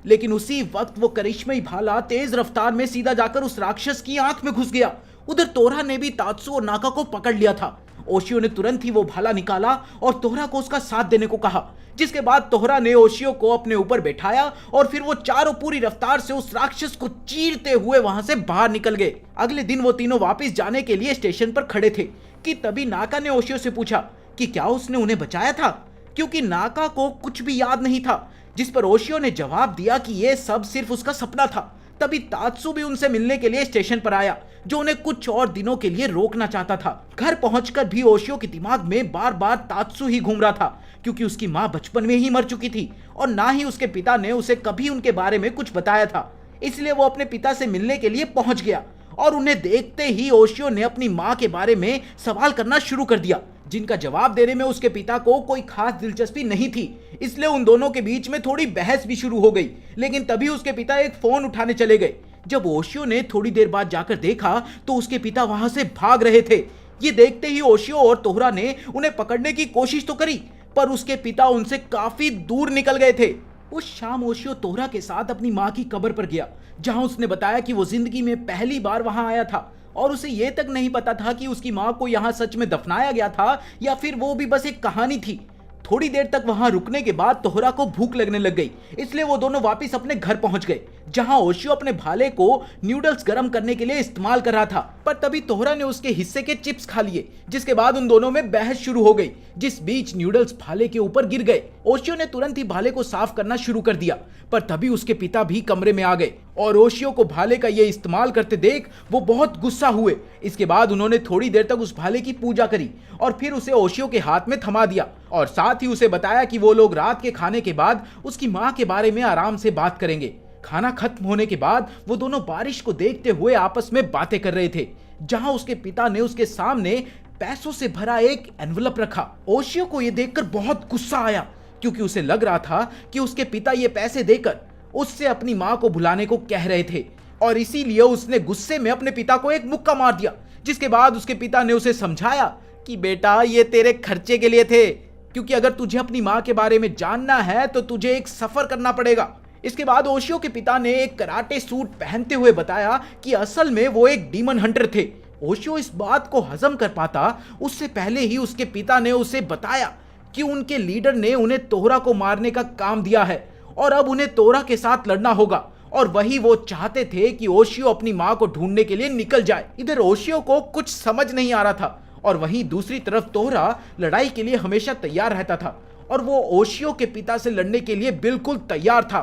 लेकिन उसी वक्त वो करिश्मई भाला तेज रफ्तार में सीधा जाकर उस राक्षस की आंख में घुस गया। उधर तोहरा ने भी तात्सु और नाका को पकड़ लिया था। ओशियो ने तुरंत ही वो भाला निकाला और तोहरा को उसका साथ देने को कहा, जिसके बाद तोहरा ने ओशियो को अपने ऊपर बैठाया और फिर वो चारों पूरी रफ्तार से उस राक्षस को चीरते हुए वहां से बाहर निकल गए। अगले दिन वो तीनों वापस जाने के लिए स्टेशन पर खड़े थे कि तभी नाका ने ओशियो से पूछा कि क्या उसने उन्हें बचाया था, क्योंकि नाका को कुछ भी याद नहीं था, जिस पर ओशियो ने जवाब दिया कि यह सब सिर्फ उसका सपना था। तभी तात्सु भी उनसे मिलने के लिए स्टेशन पर आया, जो उन्हें कुछ और दिनों के लिए रोकना चाहता था। घर पहुंचकर भी ओशियो के दिमाग में बार बार तात्सु ही घूम रहा था, क्योंकि उसकी माँ बचपन में ही मर चुकी थी और ना ही उसके पिता ने उसे कभी उनके बारे में कुछ बताया था। इसलिए वो अपने पिता से मिलने के लिए पहुंच गया और उन्हें देखते ही ओशियो ने अपनी माँ के बारे में सवाल करना शुरू कर दिया, जिनका जवाब देने में उसके पिता को कोई खास दिलचस्पी नहीं थी। इसलिए उन दोनों के बीच में थोड़ी बहस भी शुरू हो गई। लेकिन तभी उसके पिता एक फोन उठाने चले गए। जब ओशियो ने थोड़ी देर बाद जाकर देखा तो उसके पिता वहां से भाग रहे थे। ये देखते ही ओशियो और तोहरा ने उन्हें पकड़ने की कोशिश तो करी, पर उसके पिता उनसे काफी दूर निकल गए थे। उस शाम ओशियो तोहरा के साथ अपनी माँ की कब्र पर गया, जहां उसने बताया कि वो जिंदगी में पहली बार वहां आया था और उसे ये तक नहीं पता था कि उसकी माँ को यहाँ सच में दफनाया गया था या फिर वो भी बस एक कहानी थी। थोड़ी देर तक वहां रुकने के बाद तोहरा को भूख लगने लग गई, इसलिए वो दोनों वापस अपने घर पहुंच गए, जहां ओशियो अपने भाले को न्यूडल्स गर्म करने के लिए इस्तेमाल कर रहा था। पर तभी तोहरा ने उसके हिस्से के चिप्स खा लिए, जिसके बाद उन दोनों में बहस शुरू हो गई, जिस बीच न्यूडल्स भाले के ऊपर गिर गए। ओशियो ने तुरंत ही भाले को साफ करना शुरू कर दिया, पर तभी उसके पिता भी कमरे में आ गए और ओशियो को भाले का ये इस्तेमाल करते देख वो बहुत गुस्सा हुए। इसके बाद उन्होंने थोड़ी देर तक उस भाले की पूजा करी और फिर उसे ओशियो के हाथ में थमा दिया और साथ ही उसे बताया कि वो लोग रात के खाने के बाद उसकी माँ के बारे में आराम से बात करेंगे। खाना खत्म होने के बाद वो दोनों बारिश को देखते हुए आपस में बातें कर रहे थे, जहां उसके पिता ने उसके सामने पैसों से भरा एक एनवलप रखा। ओशियो को यह देखकर बहुत गुस्सा आया, क्योंकि उसे लग रहा था कि उसके पिता ये पैसे देकर उससे अपनी माँ को भुलाने को कह रहे थे और इसीलिए उसने गुस्से में अपने पिता को एक मुक्का मार दिया। जिसके बाद उसके पिता ने उसे समझाया कि बेटा ये तेरे खर्चे के लिए थे, क्योंकि अगर तुझे अपनी माँ के बारे में जानना है तो तुझे एक सफर करना पड़ेगा। इसके बाद ओशियो के पिता ने एक कराटे सूट पहनते हुए बताया कि असल में वो एक डीमन हंटर थे। ओशियो इस बात को हजम कर पाता उससे पहले ही उसके पिता ने उसे बताया कि उनके लीडर ने उन्हें तोहरा को मारने का काम दिया है और अब उन्हें तोहरा के साथ लड़ना होगा और वही वो चाहते थे कि ओशियो अपनी माँ को ढूंढने के लिए निकल जाए। इधर ओशियो को कुछ समझ नहीं आ रहा था और वहीं दूसरी तरफ तोहरा लड़ाई के लिए हमेशा तैयार रहता था और वो ओशियो के पिता से लड़ने के लिए बिल्कुल तैयार था।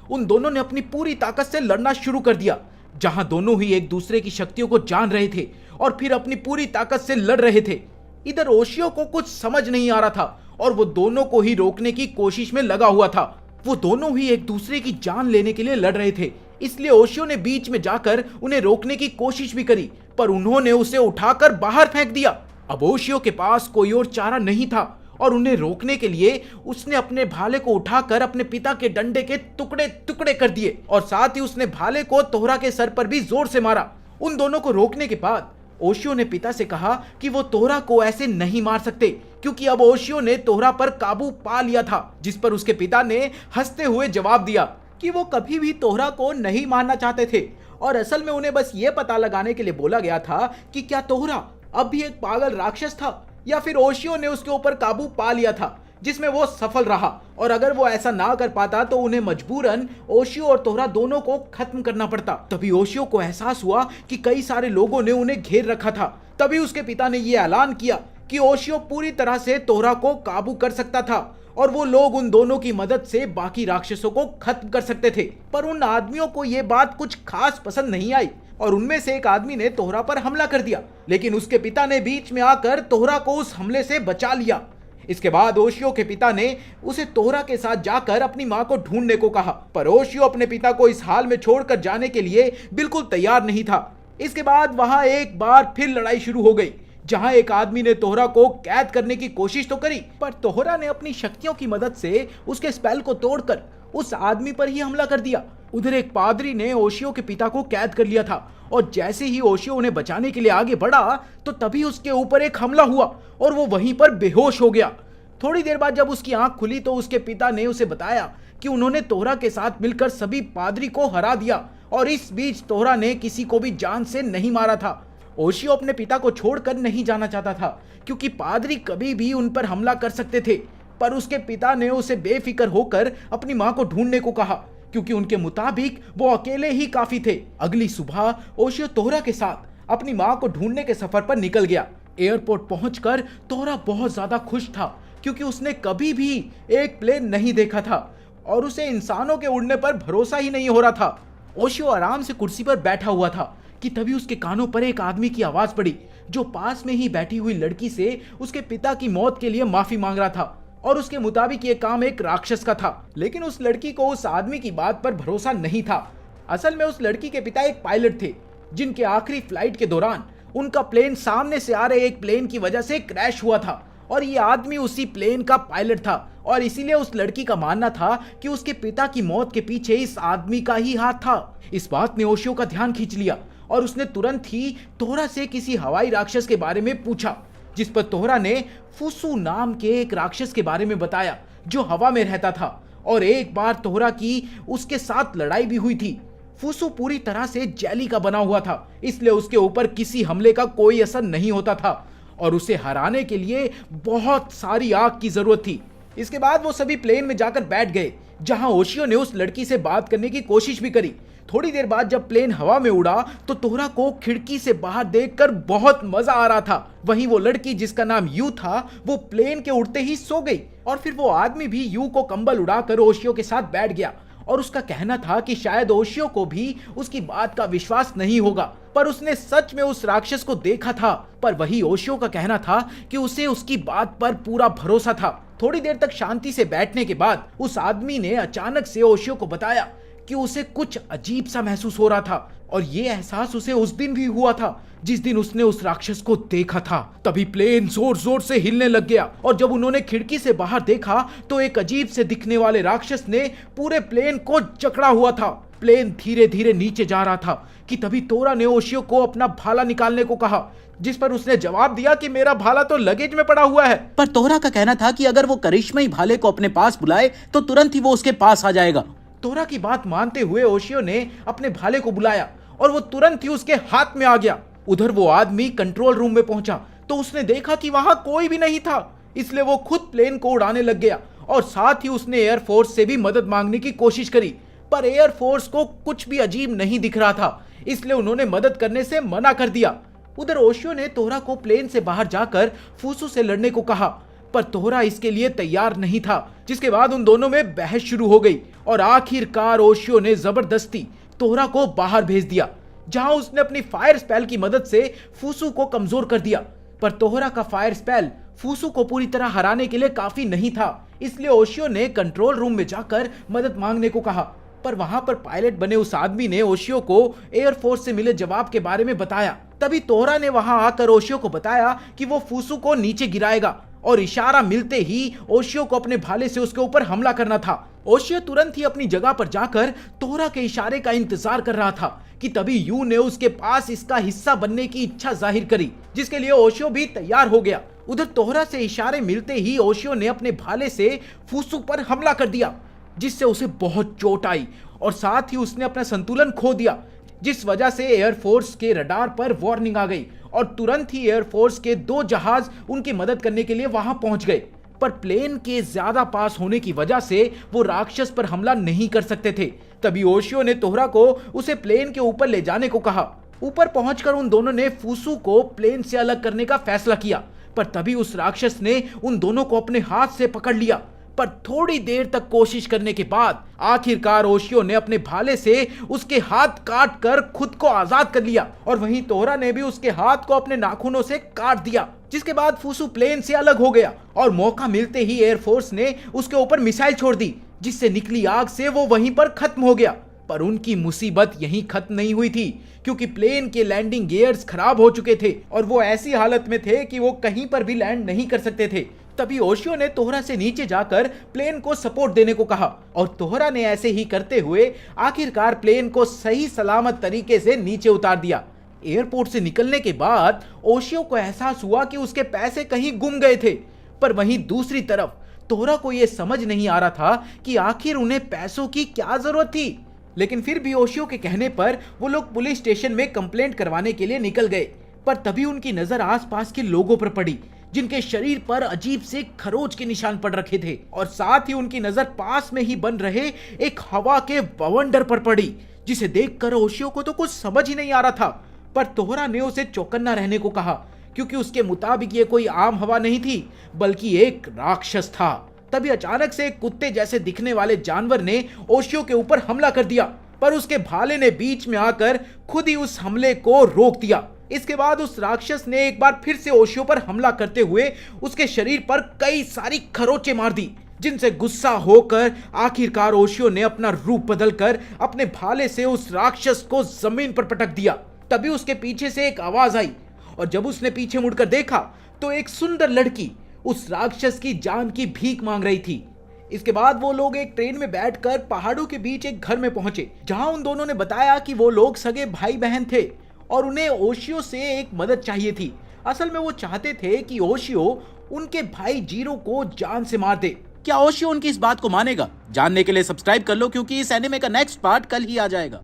उन दोनों ने अपनी पूरी ताकत से लड़ना शुरू कर दिया, जहां दोनों ही एक दूसरे की शक्तियों को जान रहे थे और फिर अपनी पूरी ताकत से लड़ रहे थे। इधर ओशियो को कुछ समझ नहीं आ रहा था और वो दोनों को ही रोकने की कोशिश में लगा हुआ था। वो दोनों ही एक दूसरे की जान लेने के लिए लड़ रहे थे, इसलिए ओशियो ने बीच में जाकर उन्हें रोकने की कोशिश भी करी, पर उन्होंने उसे उठाकर बाहर फेंक दिया। अब ओशियो के पास कोई और चारा नहीं था और उन्हें रोकने के लिए उसने अपने भाले को उठाकर अपने पिता के डंडे के टुकड़े टुकड़े कर दिए और साथ ही उसने भाले को तोहरा के सर पर भी जोर से मारा। उन दोनों को रोकने के बाद ओशियो ने पिता से कहा कि वो तोहरा को ऐसे नहीं मार सकते, क्योंकि अब ओशियो ने तोहरा पर काबू पा लिया था। जिस पर उसके पिता ने हंसते हुए जवाब दिया कि वो कभी भी तोहरा को नहीं मारना चाहते थे और असल में उन्हें बस ये पता लगाने के लिए बोला गया था कि क्या तोहरा अब भी एक पागल राक्षस था या फिर ओशियो ने उसके ऊपर काबू पा लिया था, जिसमें वो सफल रहा। और अगर वो ऐसा ना कर पाता तो उन्हें मजबूरन ओशियो और तोहरा दोनों को खत्म करना पड़ता। तभी ओशियो को एहसास हुआ कि कई सारे लोगों ने उन्हें घेर रखा था। तभी उसके पिता ने यह ऐलान किया कि ओशियो पूरी तरह से तोहरा को काबू कर सकता था और वो लोग उन दोनों की मदद से बाकी राक्षसों को खत्म कर सकते थे। पर उन आदमियों को यह बात कुछ खास पसंद नहीं आई और उनमें से एक आदमी ने तोहरा पर हमला कर दिया, लेकिन उसके पिता ने बीच में आकर तोहरा को उस हमले से बचा लिया। इसके बाद ओशियो के पिता ने उसे तोहरा के साथ जाकर अपनी मां को ढूंढने को कहा, पर ओशियो अपने पिता को इस हाल में छोड़कर जाने के लिए बिल्कुल तैयार नहीं था। इसके बाद वहां एक बार फिर लड़ाई शुरू हो गई, जहां एक आदमी ने तोहरा को कैद करने की कोशिश तो करी, पर तोहरा ने अपनी शक्तियों की मदद से उसके स्पेल को तोड़कर उस आदमी पर ही हमला कर दिया। उधर एक पादरी ने ओशियो के पिता को कैद कर लिया था और जैसे ही ओशियो उन्हें बचाने के लिए आगे बढ़ा तो तभी उसके ऊपर एक हमला हुआ और वो वहीं पर बेहोश हो गया। थोड़ी देर बाद जब उसकी आंख खुली तो उसके पिता ने उसे बताया कि उन्होंने तोहरा के साथ मिलकर सभी पादरी को हरा दिया और इस बीच तोहरा ने किसी को भी जान से नहीं मारा था। ओशियो अपने पिता को छोड़कर नहीं जाना चाहता था, क्योंकि पादरी कभी भी उन पर हमला कर सकते थे, पर उसके पिता ने उसे बेफिक्र होकर अपनी मां को ढूंढने को कहा, क्योंकि उनके मुताबिक वो अकेले ही काफी थे। अगली सुबह ओशियो तोहरा के साथ अपनी मां को ढूंढने के सफर पर निकल गया। एयरपोर्ट पहुंचकर तोहरा बहुत ज्यादा खुश था, क्योंकि उसने कभी भी एक प्लेन नहीं देखा था और उसे इंसानों के उड़ने पर भरोसा ही नहीं हो रहा था। ओशियो आराम से कुर्सी पर बैठा हुआ था कि तभी उसके कानों पर एक आदमी की आवाज पड़ी जो पास में ही बैठी हुई लड़की से उसके पिता की मौत के लिए माफी मांग रहा था। और उसके मुताबिक ये काम एक राक्षस का था, लेकिन उस लड़की को उस आदमी की बात पर भरोसा नहीं था। असल में उस लड़की के पिता एक पायलट थे जिनके आखिरी फ्लाइट के दौरान उनका प्लेन सामने से आ रहे एक प्लेन की वजह से क्रैश हुआ था और ये आदमी उसी प्लेन का पायलट था। और इसीलिए उस लड़की का मानना था कि उसके पिता की मौत के पीछे इस आदमी का ही हाथ था। इस बात ने ओशियो का ध्यान खींच लिया और उसने तुरंत ही तोहरा से किसी हवाई राक्षस के बारे में पूछा, जिस पर तोहरा ने फुसू नाम के एक राक्षस के बारे में बताया जो हवा में रहता था और एक बार तोहरा की उसके साथ लड़ाई भी हुई थी। फुसू पूरी तरह से जेली का बना हुआ था, इसलिए उसके ऊपर किसी हमले का कोई असर नहीं होता था और उसे हराने के लिए बहुत सारी आग की जरूरत थी। इसके बाद वो सभी प्लेन में जाकर बैठ गए जहां ओशियो ने उस लड़की से बात करने की कोशिश भी करी। थोड़ी देर बाद जब प्लेन हवा में उड़ा तो तोहरा को खिड़की से बाहर देखकर बहुत मजा आ रहा था। वहीं वो लड़की जिसका नाम यू था वो प्लेन के उड़ते ही सो गई और फिर वो आदमी भी यू को कंबल उड़ाकर ओशियो के साथ बैठ गया और उसका कहना था कि शायद ओशियो को भी उसकी बात का विश्वास नहीं होगा, पर उसने सच में उस राक्षस को देखा था। पर वही ओशियो का कहना था कि उसे उसकी बात पर पूरा भरोसा था। थोड़ी देर तक शांति से बैठने के बाद उस आदमी ने अचानक से ओशियो को बताया कि उसे कुछ अजीब सा महसूस हो रहा था और ये एहसास उसे उस दिन भी हुआ था जिस दिन उसने उस राक्षस को देखा था। तभी प्लेन जोर जोर से हिलने लग गया और जब उन्होंने खिड़की से बाहर देखा तो एक अजीब से दिखने वाले राक्षस ने पूरे प्लेन को जकड़ा हुआ था। प्लेन धीरे धीरे नीचे जा रहा था कि तभी तोरा ने ओशियो को अपना भाला निकालने को कहा, जिस पर उसने जवाब दिया कि मेरा भाला तो लगेज में पड़ा हुआ है। पर तोहरा का कहना था कि अगर वो करिश्मई भाले को अपने पास बुलाए तो तुरंत ही वो उसके पास आ जाएगा। तोरा की बात मानते हुए ओशियो ने अपने भाले को बुलाया और वो तुरंत ही उसके हाथ में आ गया। उधर वो आदमी कंट्रोल रूम में पहुंचा तो उसने देखा कि वहां कोई भी नहीं था, इसलिए वो खुद प्लेन को उड़ाने लग गया और साथ ही उसने एयरफोर्स से भी मदद मांगने की कोशिश करी, पर एयरफोर्स को कुछ भी अजीब नहीं दिख रहा था, इसलिए उन्होंने मदद करने से मना कर दिया। उधर ओशियो ने तोहरा को प्लेन से बाहर जाकर फुसू से लड़ने को कहा, पर तोहरा इसके लिए तैयार नहीं था, जिसके बाद उन दोनों में बहस शुरू हो गई और आखिरकार ओशियो ने जबरदस्ती तोहरा को बाहर भेज दिया, जहां उसने अपनी फायर स्पेल की मदद से फुसू को कमजोर कर दिया। पर तोहरा का फायर स्पेल फुसू को पूरी तरह हराने के लिए काफी नहीं था, इसलिए ओशियो ने कंट्रोल रूम में जाकर मदद मांगने को कहा। पर वहां पर पायलट बने उस आदमी ने ओशियो को एयरफोर्स से मिले जवाब के बारे में बताया। तभी तोहरा ने वहां आकर ओशियो को बताया कि वो फुसू को नीचे गिराएगा और इशारा मिलते ही ओशियो को अपने भाले से उसके ऊपर हमला करना था। ओशियो तुरंत ही अपनी जगह पर जाकर तोहरा के इशारे का इंतजार कर रहा था कि तभी यू ने उसके पास इसका हिस्सा बनने की इच्छा जाहिर करी, जिसके लिए ओशियो भी तैयार हो गया। उधर तोहरा से इशारे मिलते ही ओशियो ने अपने भाले से फुसू पर हमला कर दिया, जिससे उसे बहुत चोट आई और साथ ही उसने अपना संतुलन खो दिया, जिस वजह से एयरफोर्स के रडार पर वार्निंग आ गई और तुरंत ही एयरफोर्स के 2 जहाज उनकी मदद करने के लिए वहां पहुंच गए। पर प्लेन के ज्यादा पास होने की वजह से वो राक्षस पर हमला नहीं कर सकते थे। तभी ओशियो ने तोहरा को उसे प्लेन के ऊपर ले जाने को कहा। ऊपर पहुंचकर उन दोनों ने फुसू को प्लेन से अलग करने का फैसला किया, पर तभी उस राक्षस ने उन दोनों को अपने हाथ से पकड़ लिया। पर थोड़ी देर तक कोशिश करने के बाद आखिरकार ओशियो ने अपने भाले से उसके हाथ काट कर खुद को आजाद कर लिया और वहीं तोहरा ने भी उसके हाथ को अपने नाखूनों से काट दिया, जिसके बाद फुसू प्लेन से अलग हो गया और मौका मिलते ही एयरफोर्स ने उसके ऊपर मिसाइल छोड़ दी, जिससे निकली आग से वो वहीं पर खत्म हो गया। पर उनकी मुसीबत यहीं खत्म नहीं हुई थी, क्योंकि प्लेन के लैंडिंग गियर्स खराब हो चुके थे और वो ऐसी हालत में थे कि वो कहीं पर भी लैंड नहीं कर सकते थे। तभी ओशियो ने तोहरा से नीचे जाकर प्लेन को सपोर्ट देने को कहा और तोहरा ने ऐसे ही करते हुए आखिरकार प्लेन को सही सलामत तरीके से नीचे उतार दिया। एयरपोर्ट से निकलने के बाद ओशियो को एहसास हुआ कि उसके पैसे कहीं गुम गए थे, पर वहीं दूसरी तरफ तोहरा को यह समझ नहीं आ रहा था कि आखिर उन्हें पैसों की क्या जरूरत थी। लेकिन फिर भी ओशियो के कहने पर वो लोग पुलिस स्टेशन में कंप्लेंट करवाने के लिए निकल गए। पर तभी उनकी नजर आसपास के लोगों पर पड़ी, जिनके शरीर पर अजीब से खरोच के निशान पड़ रखे थे और साथ ही उनकी नजर पास में ही बन रहे एक हवा के बवंडर पर पड़ी, जिसे देखकर ओशियो को तो कुछ समझ ही नहीं आ रहा था। पर तोहरा ने उसे चौकन्ना रहने को कहा, क्योंकि उसके मुताबिक ये कोई आम हवा नहीं थी बल्कि एक राक्षस था। तभी अचानक से एक कुत्ते जैसे दिखने वाले जानवर ने ओशियो के ऊपर हमला कर दिया, पर उसके भाले ने बीच में आकर खुद ही उस हमले को रोक दिया। इसके बाद उस राक्षस ने एक बार फिर से ओशियो पर हमला करते हुए उसके शरीर पर कई सारी खरोंचें मार दी, जिनसे गुस्सा होकर आखिरकार ओशियो ने अपना रूप बदलकर अपने भाले से उस राक्षस को जमीन पर पटक दिया। तभी उसके पीछे से एक आवाज आई और जब उसने पीछे मुड़कर देखा तो एक सुंदर लड़की उस राक्षस की जान की भीख मांग रही थी। इसके बाद वो लोग एक ट्रेन में बैठकर पहाड़ों के बीच एक घर में पहुंचे, जहां उन दोनों ने बताया कि वो लोग सगे भाई बहन थे और उन्हें ओशियो से एक मदद चाहिए थी। असल में वो चाहते थे कि ओशियो उनके भाई जीरो को जान से मार दे। क्या ओशियो उनकी इस बात को मानेगा? जानने के लिए सब्सक्राइब कर लो, क्योंकि इस एनिमे का नेक्स्ट पार्ट कल ही आ जाएगा।